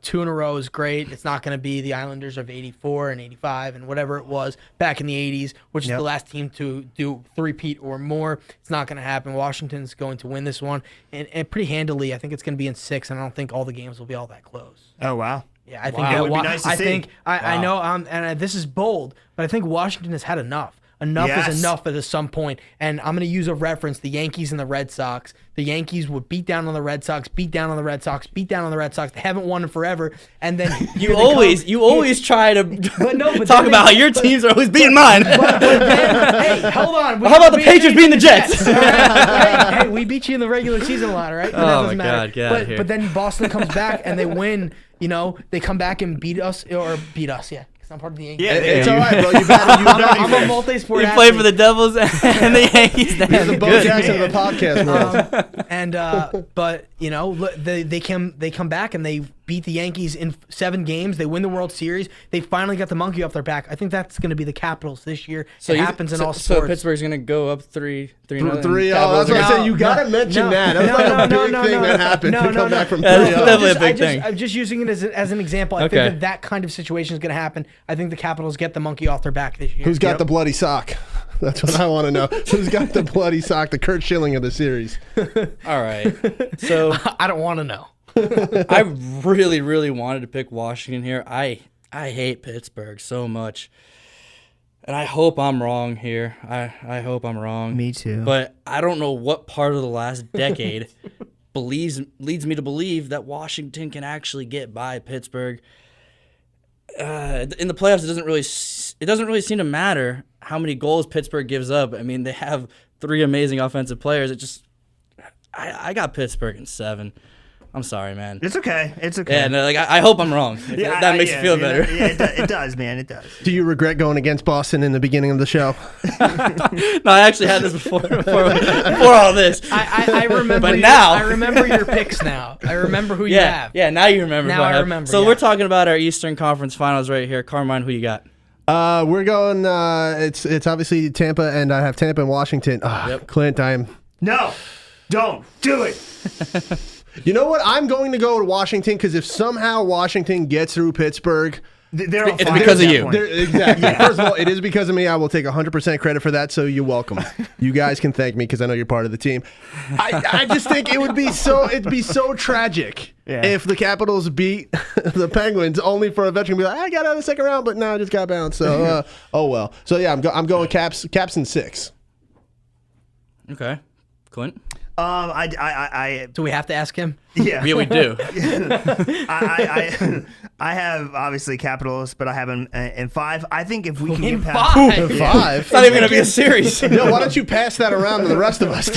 2 in a row is great. It's not going to be the Islanders of 84 and 85 and whatever it was back in the 80s, which is the last team to do 3-peat or more. It's not going to happen. Washington's going to win this one, and pretty handily. I think it's going to be in 6, and I don't think all the games will be all that close. Oh wow. Yeah, I think That would be nice to see. I know, and this is bold, but I think Washington has had enough. Enough is enough at some point. And I'm going to use a reference, the Yankees and the Red Sox. The Yankees would beat down on the Red Sox, beat down on the Red Sox, beat down on the Red Sox. They haven't won in forever. And then You always try to talk about how your teams are always beating mine. But then, hey, hold on. How about the Patriots beating the Jets? Hey, we beat you in the regular season a lot, right? Oh, my God, get out of here. But then Boston comes back and they win. You know, they come back and beat us, yeah. I'm part of the Yankees. Yeah, It's all right, bro. I'm a multi-sport You athlete. play for the Devils and the Yankees. You're the Bo Jackson of the podcast world. But you know, they come back and they beat the Yankees in 7 games. They win the World Series. They finally got the monkey off their back. I think that's going to be the Capitals this year. It happens in all sports. So Pittsburgh's going to go up 3-0. 3-0. That's what I said. You got to mention that. That's like a big thing that happened to come back from 3-0. That's definitely a big thing. I'm just using it as an example. I think that kind of situation is going to happen. I think the Capitals get the monkey off their back this year. Who's got the bloody sock? That's what I want to know. Who's got the bloody sock? The Kurt Schilling of the series. All right. So I don't want to know. I really, really wanted to pick Washington here. I hate Pittsburgh so much. And I hope I'm wrong here. I hope I'm wrong. Me too. But I don't know what part of the last decade leads me to believe that Washington can actually get by Pittsburgh. In the playoffs, it doesn't really seem to matter how many goals Pittsburgh gives up. I mean, they have 3 amazing offensive players. I got Pittsburgh in 7. I'm sorry, man. It's okay. Yeah, no, I hope I'm wrong. That makes you feel better. Yeah, it does, man. It does. Do you regret going against Boston in the beginning of the show? No, I actually had this before all this. I remember. But now I remember your picks. Now I remember who you have. Yeah, now you remember. Now I remember. So we're talking about our Eastern Conference Finals right here. Carmine, who you got? We're going. It's obviously Tampa, and I have Tampa and Washington. Clint, No, don't do it. You know what? I'm going to go to Washington because if somehow Washington gets through Pittsburgh, they're on it's fire because at of that you. point. Exactly. First of all, it is because of me. I will take 100% credit for that, so you're welcome. You guys can thank me because I know you're part of the team. I just think it'd be so tragic if the Capitals beat the Penguins only for a veteran to be like, I got out of the second round, but now I just got bounced. So, oh well. So yeah, I'm going Caps in 6. Okay, Clint. Do we have to ask him? Yeah, Yeah, we do. I have obviously Capitals, but I have them in 5. I think if we can get past 5. 5. It's not even going to be a series. No, why don't you pass that around to the rest of us,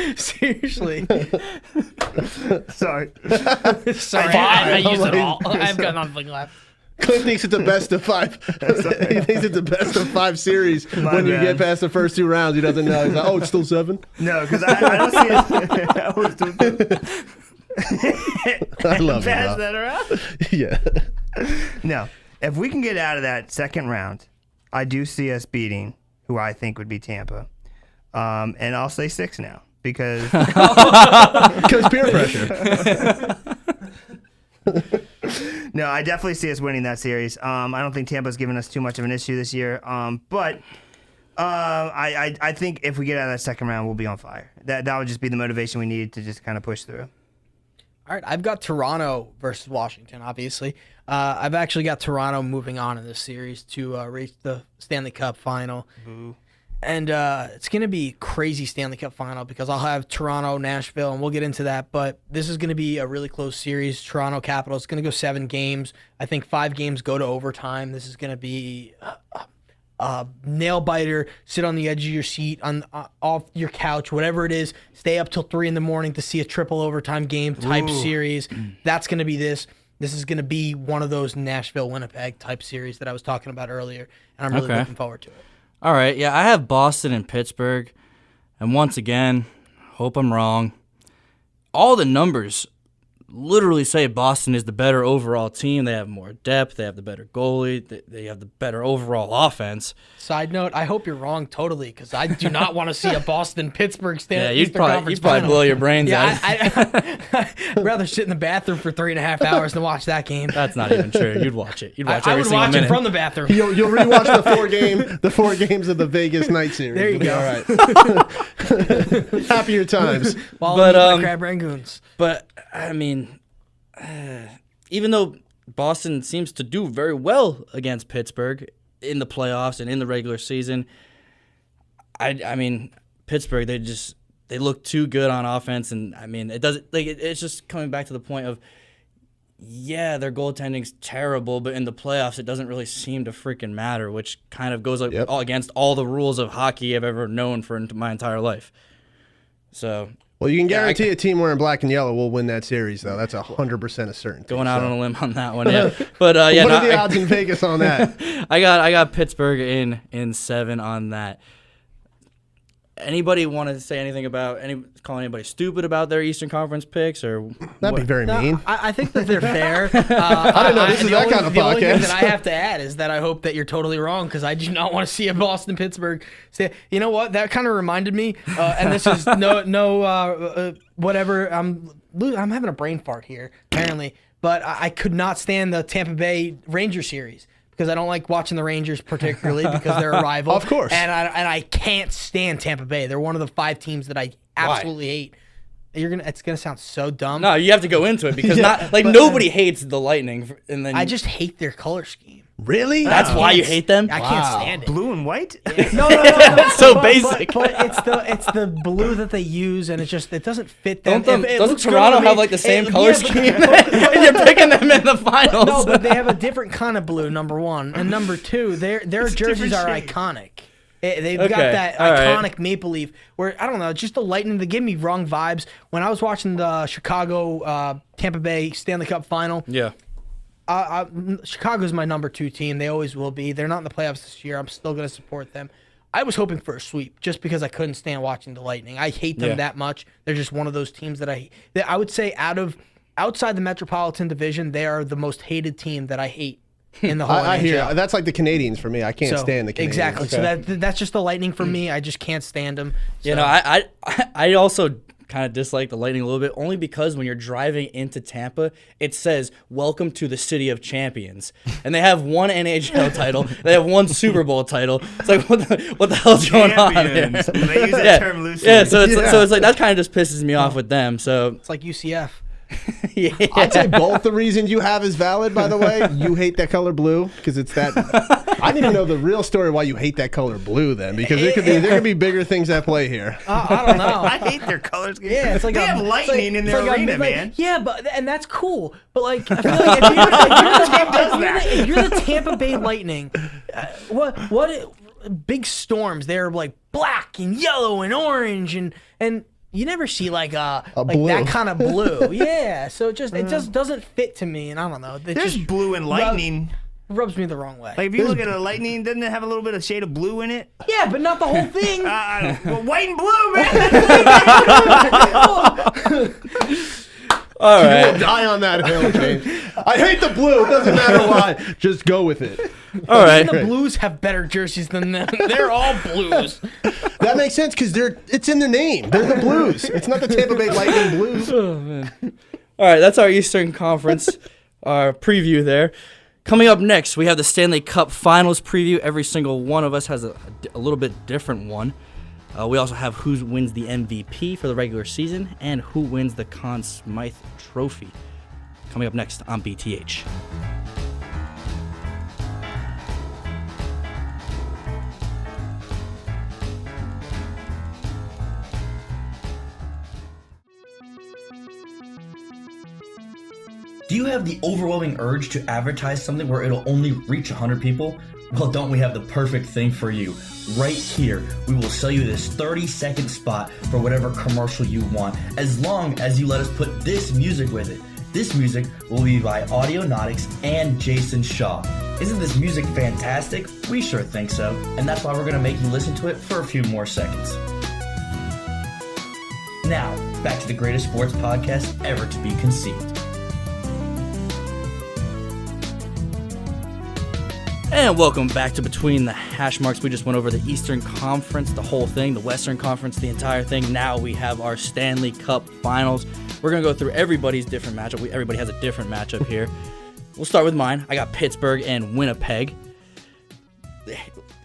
dude? Seriously. Sorry. Sorry, I used it all. I've got nothing left. Clint thinks it's a best of 5. He thinks it's a best of 5 series when you get past the first 2 rounds. He doesn't know. He's like, oh, it's still 7? No, because I don't see it. I love Pass it. that around. Yeah. No, if we can get out of that second round, I do see us beating who I think would be Tampa. And I'll say 6 now because peer pressure. No, I definitely see us winning that series. I don't think Tampa's given us too much of an issue this year. But I think if we get out of that second round, we'll be on fire. That would just be the motivation we need to just kind of push through. All right, I've got Toronto versus Washington, obviously. I've actually got Toronto moving on in this series to reach the Stanley Cup final. Boo. And it's going to be a crazy Stanley Cup final because I'll have Toronto, Nashville, and we'll get into that. But this is going to be a really close series. Toronto Capitals, it's going to go 7 games. I think 5 games go to overtime. This is going to be a nail-biter. Sit on the edge of your seat, off your couch, whatever it is. Stay up till 3 in the morning to see a triple overtime game type series. That's going to be this. This is going to be one of those Nashville-Winnipeg type series that I was talking about earlier. And I'm really looking forward to it. All right, yeah, I have Boston and Pittsburgh, and once again, hope I'm wrong. All the numbers literally say Boston is the better overall team. They have more depth. They have the better goalie. They have the better overall offense. Side note, I hope you're wrong totally because I do not want to see a Boston-Pittsburgh stand. Yeah, you'd probably blow your brains out. I'd rather sit in the bathroom for 3.5 hours than watch that game. That's not even true. You'd watch it. You'd watch I every would single watch minute. it from the bathroom. You'll rewatch the 4 games of the Vegas night series. There you go. All right. Happier times. While I eat my crab rangoons. But, I mean, even though Boston seems to do very well against Pittsburgh in the playoffs and in the regular season, I mean, Pittsburgh, they look too good on offense, and I mean, it's just coming back to the point of, yeah, their goaltending's terrible, but in the playoffs, it doesn't really seem to freaking matter, which kind of goes against all the rules of hockey I've ever known for my entire life. So Well, you can guarantee a team wearing black and yellow will win that series, though. That's 100% a certainty. Going out on a limb on that one, yeah. But what are the odds in Vegas on that? I got Pittsburgh in 7 on that. Anybody want to say anything about calling anybody stupid about their Eastern Conference picks or that'd be very mean. I think that they're fair. I don't know. This is that kind of the only thing podcast. that I have to add is that I hope that you're totally wrong because I do not want to see a Boston Pittsburgh. You know what? That kind of reminded me, and this is whatever. I'm having a brain fart here apparently, but I could not stand the Tampa Bay Rangers series. Because I don't like watching the Rangers particularly because they're a rival. Of course. And I can't stand Tampa Bay. They're one of the 5 teams that I absolutely hate. It's gonna sound so dumb. No, you have to go into it because nobody hates the Lightning, and then I just hate their color scheme. Really? That's why you hate them? I can't stand it. Blue and white? No. That's so basic. But it's the blue that they use, and it doesn't fit them. Doesn't Toronto have like the same color scheme? And you're picking them in the finals. No, but they have a different kind of blue. Number one, and number two, their jerseys are iconic. They've got that iconic maple leaf where, I don't know, just the Lightning, they give me wrong vibes. When I was watching the Chicago Tampa Bay Stanley Cup final, yeah. Chicago's my number 2 team. They always will be. They're not in the playoffs this year. I'm still going to support them. I was hoping for a sweep just because I couldn't stand watching the Lightning. I hate them that much. They're just one of those teams that I would say outside the Metropolitan Division, they are the most hated team that I hate in the whole NHL. I hear that's like the Canadians for me. I can't stand the Canadians. Exactly. Okay. So that's just the Lightning for me. I just can't stand them. So. You know, I also kind of dislike the Lightning a little bit only because when you're driving into Tampa, it says "Welcome to the City of Champions," and they have 1 NHL title, they have 1 Super Bowl title. It's like what the hell's going on here? They use that term loosely. Yeah, so it's like that kind of just pisses me off with them. So it's like UCF. Yeah. I'd say both the reasons you have is valid, by the way. You hate that color blue because it's that. I didn't even know the real story why you hate that color blue then, because there could be bigger things at play here. I don't know. I hate their colors. Yeah, it's like they have lightning in their arena, man. Yeah, and that's cool. But like, I feel like if you're the Tampa Bay Lightning, what big storms? They're like black and yellow and orange and. You never see like that kind of blue. Yeah, so it just doesn't fit to me, and I don't know. There's just blue and lightning. Rubs me the wrong way. Like if you look at a lightning, doesn't it have a little bit of shade of blue in it? Yeah, but not the whole thing. Well, white and blue, man. All right. You will die on that hill, James. I hate the blue. It doesn't matter why. Just go with it. All right. Even the Blues have better jerseys than them. They're all Blues. That makes sense because it's in their name. They're the Blues. It's not the Tampa Bay Lightning Blues. Oh, man. All right, that's our Eastern Conference preview there. Coming up next, we have the Stanley Cup Finals preview. Every single one of us has a little bit different one. We also have who wins the MVP for the regular season and who wins the Conn Smythe Trophy. Coming up next on BTH. Do you have the overwhelming urge to advertise something where it'll only reach 100 people? Well, don't we have the perfect thing for you? Right here, we will sell you this 30-second spot for whatever commercial you want, as long as you let us put this music with it. This music will be by Audionautics and Jason Shaw. Isn't this music fantastic? We sure think so, and that's why we're going to make you listen to it for a few more seconds. Now, back to the greatest sports podcast ever to be conceived. And welcome back to Between the Hash Marks. We just went over the Eastern Conference, the whole thing, the Western Conference, the entire thing. Now we have our Stanley Cup Finals. We're going to go through everybody's different matchup. Everybody has a different matchup here. We'll start with mine. I got Pittsburgh and Winnipeg.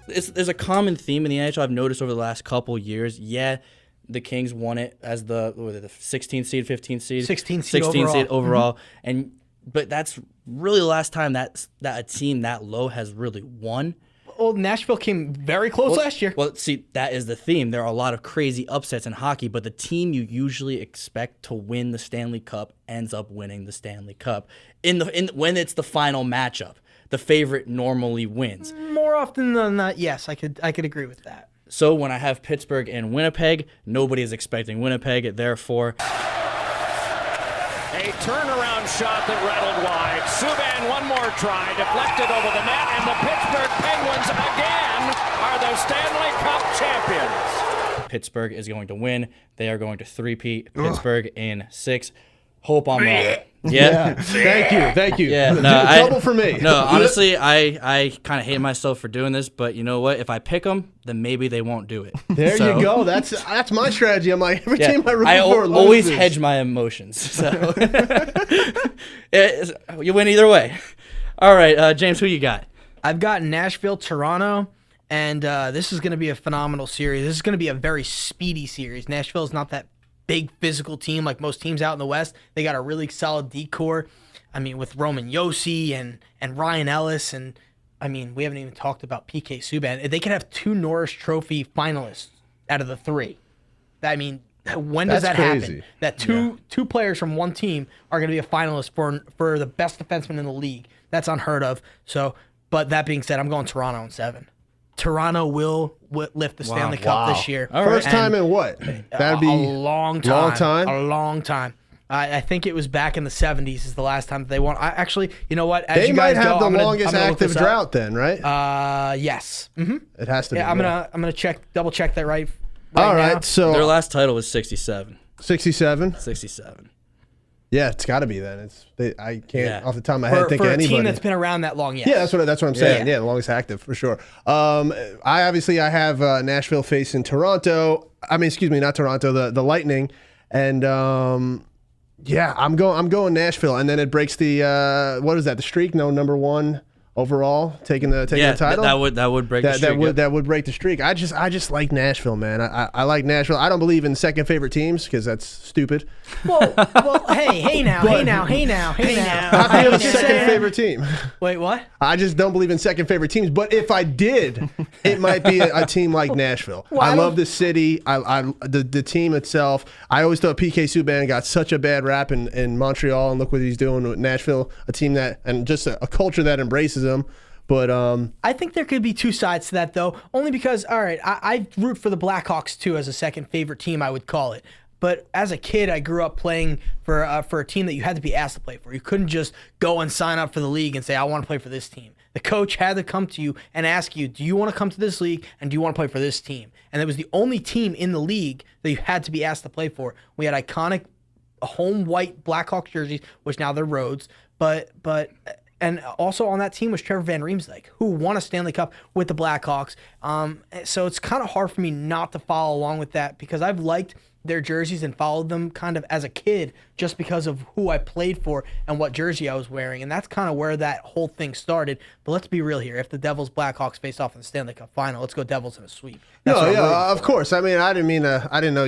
There's a common theme in the NHL I've noticed over the last couple years. Yeah, the Kings won it as the 16th seed, 15th seed? 16th seed overall. Mm-hmm. But that's really the last time that a team that low has really won. Well, Nashville came very close last year. Well, see, that is the theme. There are a lot of crazy upsets in hockey, but the team you usually expect to win the Stanley Cup ends up winning the Stanley Cup. When it's the final matchup, the favorite normally wins. More often than not, yes, I could agree with that. So when I have Pittsburgh and Winnipeg, nobody is expecting Winnipeg. Therefore, a turnaround shot that rattled wide. Subban, one more try, deflected over the net, and the Pittsburgh Penguins again are the Stanley Cup champions. Pittsburgh is going to win. They are going to three-peat Pittsburgh in 6. Hope I'm wrong. Yeah. Thank you. Yeah, no, double for me. No, honestly, I kind of hate myself for doing this, but you know what? If I pick them, then maybe they won't do it. There you go. That's my strategy. I'm like, every team I root for loses. Always hedge my emotions. So you win either way. All right, James, who you got? I've got Nashville, Toronto, and this is going to be a phenomenal series. This is going to be a very speedy series. Nashville is not that big physical team like most teams out in the West. They got a really solid decor. I mean, with Roman Josi and Ryan Ellis, and I mean, we haven't even talked about PK Subban. They could have 2 Norris Trophy finalists out of the 3. I mean, when does that happen? That two players from one team are going to be a finalist for the best defenseman in the league. That's unheard of. So, but that being said, I'm going Toronto in 7. Toronto will lift the Stanley Cup this year. First time in what? That'd be a long time. A long time. I think it was back in the 70s is the last time they won. Actually, you know what? They might have the longest active drought then, right? Yes. Mm-hmm. It has to be. Yeah, I'm gonna double check that right All right. now. So their last title was 67. 67? 67. Yeah, it's got to be then. I can't off the top of my head think of anybody. For a team that's been around that long, yes. Yeah, that's what I'm saying. Yeah, the longest active for sure. I have Nashville facing Toronto. I mean, excuse me, not Toronto. The Lightning, and I'm going Nashville, and then it breaks the what is that? The streak? No, number 1 overall taking the title. That would break the streak. That would break the streak. I just like Nashville, man. I like Nashville. I don't believe in second favorite teams because that's stupid. Well, hey now. How can you have a second favorite team? Wait, what? I just don't believe in second favorite teams. But if I did, it might be a team like Nashville. Well, I love the city. The team itself. I always thought PK Subban got such a bad rap in Montreal, and look what he's doing with Nashville, a team that and just a culture that embraces him. But I think there could be 2 sides to that, though, only because, all right, I root for the Blackhawks, too, as a second favorite team, I would call it. But as a kid, I grew up playing for a team that you had to be asked to play for. You couldn't just go and sign up for the league and say, I want to play for this team. The coach had to come to you and ask you, do you want to come to this league and do you want to play for this team? And it was the only team in the league that you had to be asked to play for. We had iconic home white Blackhawks jerseys, which now they're roads, and also on that team was Trevor Van Riemsdyk, who won a Stanley Cup with the Blackhawks. So it's kind of hard for me not to follow along with that because I've liked their jerseys and followed them kind of as a kid just because of who I played for and what jersey I was wearing. And that's kind of where that whole thing started. But let's be real here. If the Devils Blackhawks face off in the Stanley Cup final, let's go Devils in a sweep. Of course. I mean, I didn't know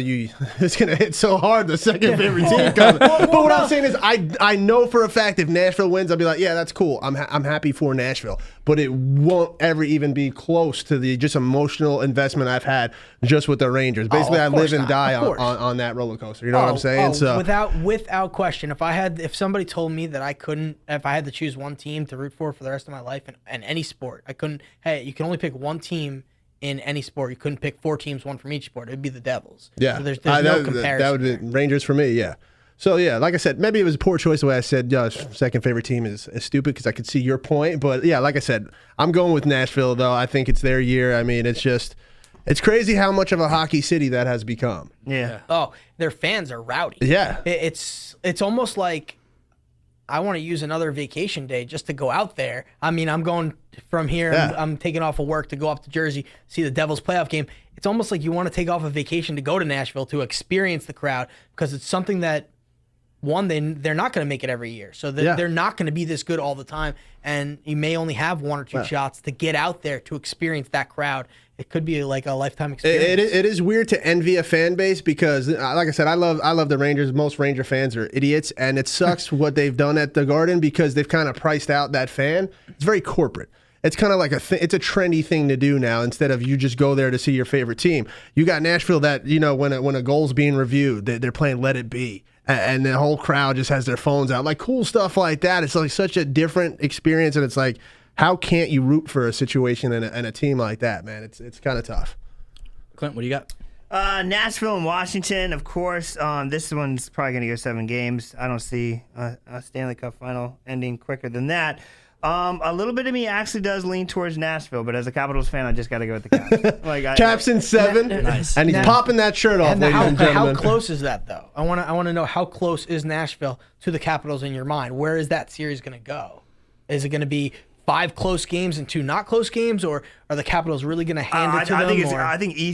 it's going to hit so hard the second favorite team coming. But what I'm saying is I know for a fact if Nashville wins, I'll be like, yeah, that's cool. I'm happy for Nashville. But it won't ever even be close to the just emotional investment I've had just with the Rangers. Basically, I live and die on that roller coaster. You know what I'm saying? So without question, if somebody told me that if I had to choose one team to root for the rest of my life in any sport, I couldn't. Hey, you can only pick one team in any sport. You couldn't pick 4 teams, one from each sport. It'd be the Devils. Yeah, so there's no comparison. That would be Rangers for me. Yeah. So, yeah, like I said, maybe it was a poor choice the way I said second favorite team is stupid because I could see your point. But, yeah, like I said, I'm going with Nashville, though. I think it's their year. I mean, it's crazy how much of a hockey city that has become. Yeah. Oh, their fans are rowdy. Yeah. It's almost like I want to use another vacation day just to go out there. I mean, I'm going from here. Yeah. I'm taking off of work to go up to Jersey, see the Devils playoff game. It's almost like you want to take off a vacation to go to Nashville to experience the crowd because it's something that they're not going to make it every year. So they're not going to be this good all the time. And you may only have 1 or 2 shots to get out there to experience that crowd. It could be like a lifetime experience. It is weird to envy a fan base because, like I said, I love the Rangers. Most Ranger fans are idiots. And it sucks what they've done at the Garden because they've kind of priced out that fan. It's very corporate. It's kind of like it's a trendy thing to do now instead of you just go there to see your favorite team. You got Nashville that, when a goal's being reviewed, they're playing Let It Be. And the whole crowd just has their phones out. Like cool stuff like that. It's like such a different experience. And it's like, how can't you root for a situation and a team like that, man? It's kind of tough. Clint, what do you got? Nashville and Washington, of course. This one's probably going to go 7 games. I don't see a Stanley Cup final ending quicker than that. A little bit of me actually does lean towards Nashville, but as a Capitals fan, I just got to go with the Caps. Caps in 7, Nice. and he's popping that shirt off, And ladies and gentlemen. how close is that, though? I want to know how close is Nashville to the Capitals in your mind? Where is that series going to go? Is it going to be 5 close games and 2 not close games, or are the Capitals really going to hand it to them?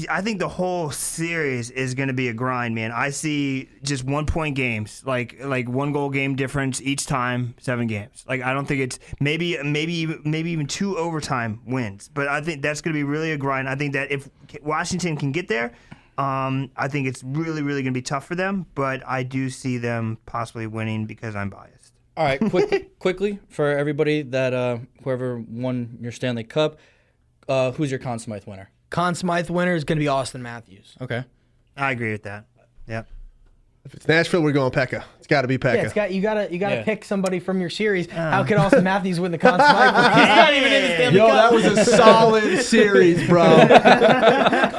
I think the whole series is going to be a grind, man. I see just 1-point games, like 1 goal game difference each time, 7 games. Like I don't think it's maybe even 2 overtime wins, but I think that's going to be really a grind. I think that if Washington can get there, I think it's really going to be tough for them. But I do see them possibly winning because I'm biased. All right, quickly for everybody that whoever won your Stanley Cup, who's your Conn Smythe winner? Conn Smythe winner is going to be Austin Matthews. Okay, I agree with that. Yep. If it's Nashville, we're going Pekka. It's got to be Pekka. Yeah, you gotta pick somebody from your series. How could Austin Matthews win the Conn Smythe? He's not even in the Stanley Cup. That was a solid series, bro.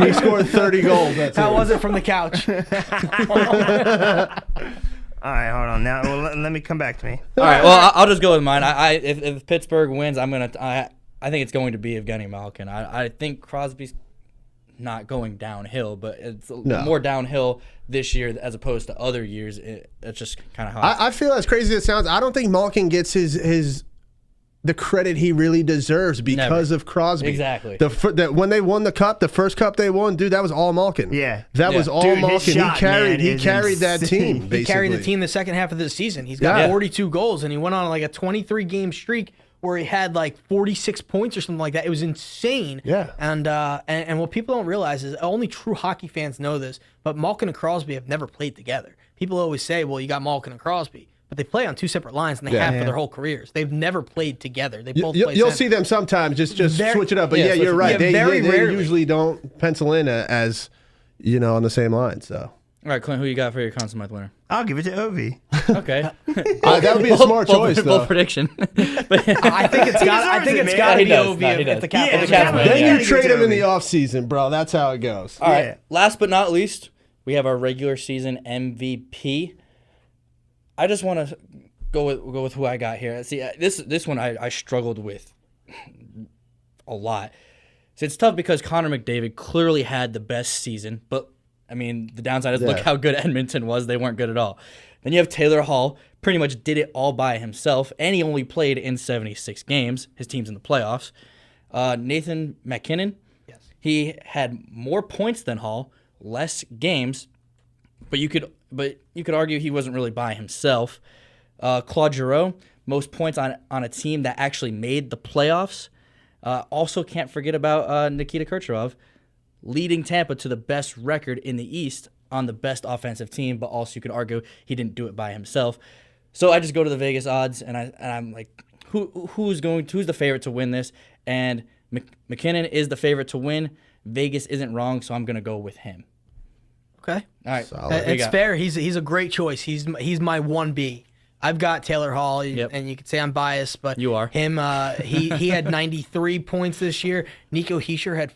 He scored 30 goals. How was it from the couch? All right, hold on. Now, let me come back to me. All right. Well, I'll just go with mine. If Pittsburgh wins, I think it's going to be Evgeny Malkin. I think Crosby's not going downhill, but it's more downhill this year as opposed to other years. It's just kind of how I feel as crazy as it sounds. I don't think Malkin gets the credit he really deserves because of Crosby. Exactly. When they won the cup, the first cup they won, dude, that was all Malkin. Yeah. That was all Malkin. Shot, he carried that team, basically. He carried the team the second half of the season. He's got 42 goals, and he went on like a 23-game streak where he had like 46 points or something like that. It was insane. Yeah. And what people don't realize is only true hockey fans know this, but Malkin and Crosby have never played together. People always say, well, you got Malkin and Crosby. But they play on 2 separate lines, and they have for their whole careers. They've never played together. They both play You'll center. see them sometimes just switch it up. But you're right. They rarely. usually don't pencil in as on the same line. So. All right, Clint, who you got for your Conn Smythe winner? I'll give it to Ovi. Okay. That would be a smart choice, though. Bold prediction. I think it's got to be Ovi if the Capitals. Then you trade him in the offseason, bro. That's how it goes. All right. Last but not least, we have our regular season MVP. I just want to go with who I got here. See, this one I struggled with a lot. So it's tough because Connor McDavid clearly had the best season, but I mean the downside is look how good Edmonton was. They weren't good at all. Then you have Taylor Hall, pretty much did it all by himself, and he only played in 76 games. His team's in the playoffs. Nathan MacKinnon, he had more points than Hall, less games, but you could argue he wasn't really by himself. Claude Giroux, most points on a team that actually made the playoffs. Also can't forget about Nikita Kucherov, leading Tampa to the best record in the East on the best offensive team, but also you could argue he didn't do it by himself. So I just go to the Vegas odds, and I'm like, who's the favorite to win this? And McKinnon is the favorite to win. Vegas isn't wrong, so I'm going to go with him. Okay. All right. It's fair. He's a great choice. He's my 1B. I've got Taylor Hall, and you could say I'm biased, but you are. Him, he had 93 points this year. Nico Hischier had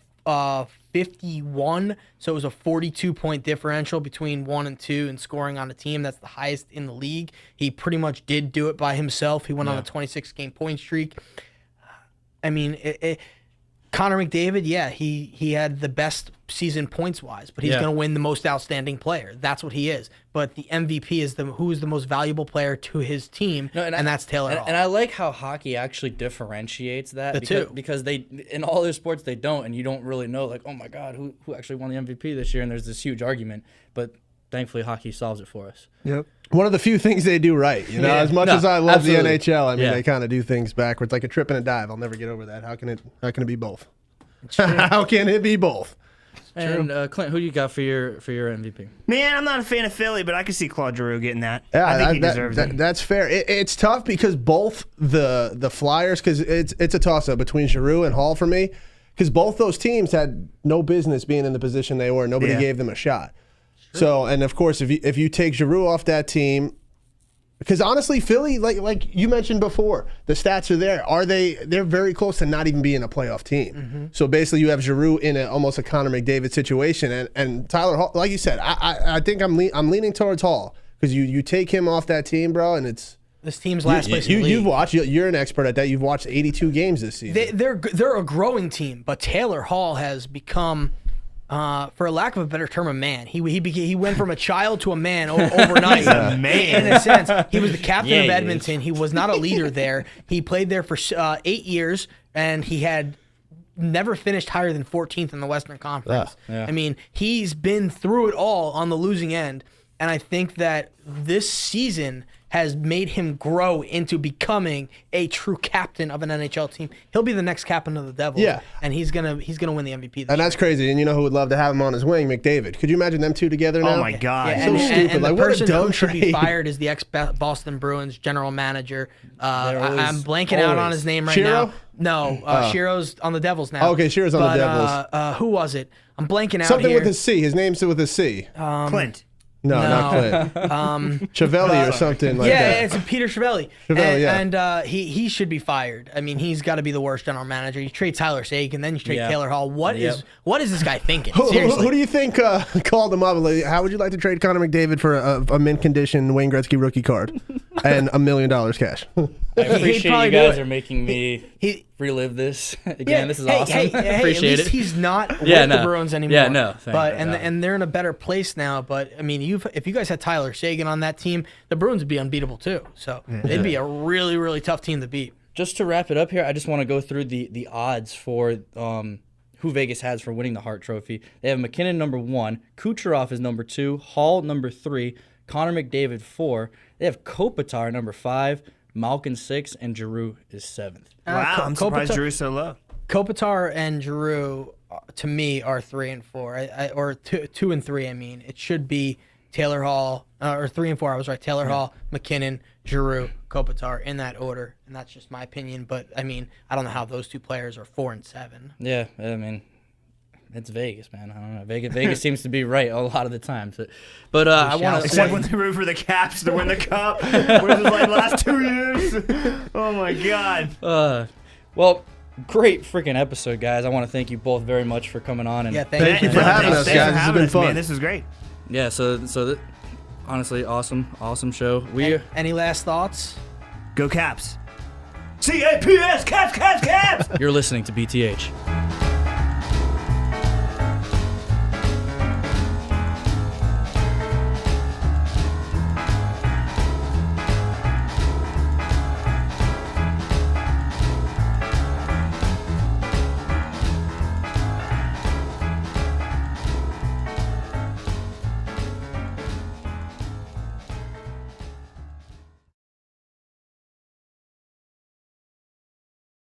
51, so it was a 42-point differential between 1 and 2 in scoring on a team. That's the highest in the league. He pretty much did do it by himself. He went on a 26-game point streak. I mean, Connor McDavid, he had the best season points-wise, but he's going to win the most outstanding player. That's what he is. But the MVP is who is the most valuable player to his team, and that's Taylor Hall. And I like how hockey actually differentiates that. Because they in all their sports they don't, and you don't really know, like, oh my God, who actually won the MVP this year? And there's this huge argument, but thankfully hockey solves it for us. Yep. One of the few things they do right. As much as I love the NHL, I mean, they kind of do things backwards, like a trip and a dive. I'll never get over that. How can it be both? How can it be both? And Clint, who you got for your MVP? Man, I'm not a fan of Philly, but I can see Claude Giroux getting that. Yeah, I think he deserves it. That's fair. It's tough because both the Flyers, because it's a toss-up between Giroux and Hall for me, because both those teams had no business being in the position they were. Nobody gave them a shot. So, and of course, if you take Giroux off that team, Because honestly, Philly, like you mentioned before, the stats are there. They're very close to not even being a playoff team. Mm-hmm. So basically, you have Giroux in almost a Connor McDavid situation, and Tyler Hall. Like you said, I think I'm leaning towards Hall because you take him off that team, bro, and it's this team's last place in the league. You've watched. You're an expert at that. You've watched 82 games this season. They're a growing team, but Taylor Hall has become, for lack of a better term, a man. He went from a child to a man overnight. He's a man. In a sense, he was the captain of Edmonton. He was not a leader there. He played there for 8 years, and he had never finished higher than 14th in the Western Conference. Yeah. I mean, he's been through it all on the losing end, and I think that this season has made him grow into becoming a true captain of an NHL team. He'll be the next captain of the Devils. Yeah. And he's gonna win the MVP this And that's year. crazy. And you know who would love to have him on his wing? McDavid. Could you imagine them two together now? Oh my God. Yeah, So stupid. And Like, the what a person dumb who should be trade. fired is the ex-Boston Bruins general manager. I'm blanking out on always. his name right Shiro? now. No, Shiro's on the Devils now. Okay, Shiro's on the Devils. Who was it? I'm blanking out Something here. with a C. His name's with a C. Clint. No, not Clint. Chevelli or something like that. It's Peter Chevelli. And he should be fired. I mean, he's got to be the worst general manager. You trade Tyler Sagan, then you trade Taylor Hall. What is this guy thinking? Seriously. Who do you think called him up? Like, how would you like to trade Connor McDavid for a mint condition Wayne Gretzky rookie card and $1 million cash? I appreciate probably you do guys it. are making me relive this again. This is hey, awesome. Hey, Appreciate at least it. he's not with the Bruins anymore. Yeah, no. And they're in a better place now. But I mean, if you guys had Tyler Sagan on that team, the Bruins would be unbeatable too. So they'd be a really, really tough team to beat. Just to wrap it up here, I just want to go through the odds for who Vegas has for winning the Hart Trophy. They have McKinnon number 1, Kucherov is number 2, Hall number 3, Connor McDavid 4. They have Kopitar number 5, Malkin 6, and Giroux is 7th. Wow, I'm surprised Giroux's so low. Kopitar and Giroux, to me, are 3 and 4, or 2 and 3. I mean, it should be Taylor Hall, or 3 and 4. I was right. Taylor Hall, McKinnon, Giroux, Kopitar in that order, and that's just my opinion. But I mean, I don't know how those two players are 4 and 7. Yeah, I mean, it's Vegas, man. I don't know. Vegas seems to be right a lot of the time. But I want to except when they root for the Caps to win the Cup, which is like last 2 years. Oh my God. Well, great freaking episode, guys. I want to thank you both very much for coming on. And thank you for having us, guys. This has been fun. Man, this was great. Yeah. Honestly, awesome show. Any last thoughts? Go Caps. CAPS, Caps. You're listening to BTH.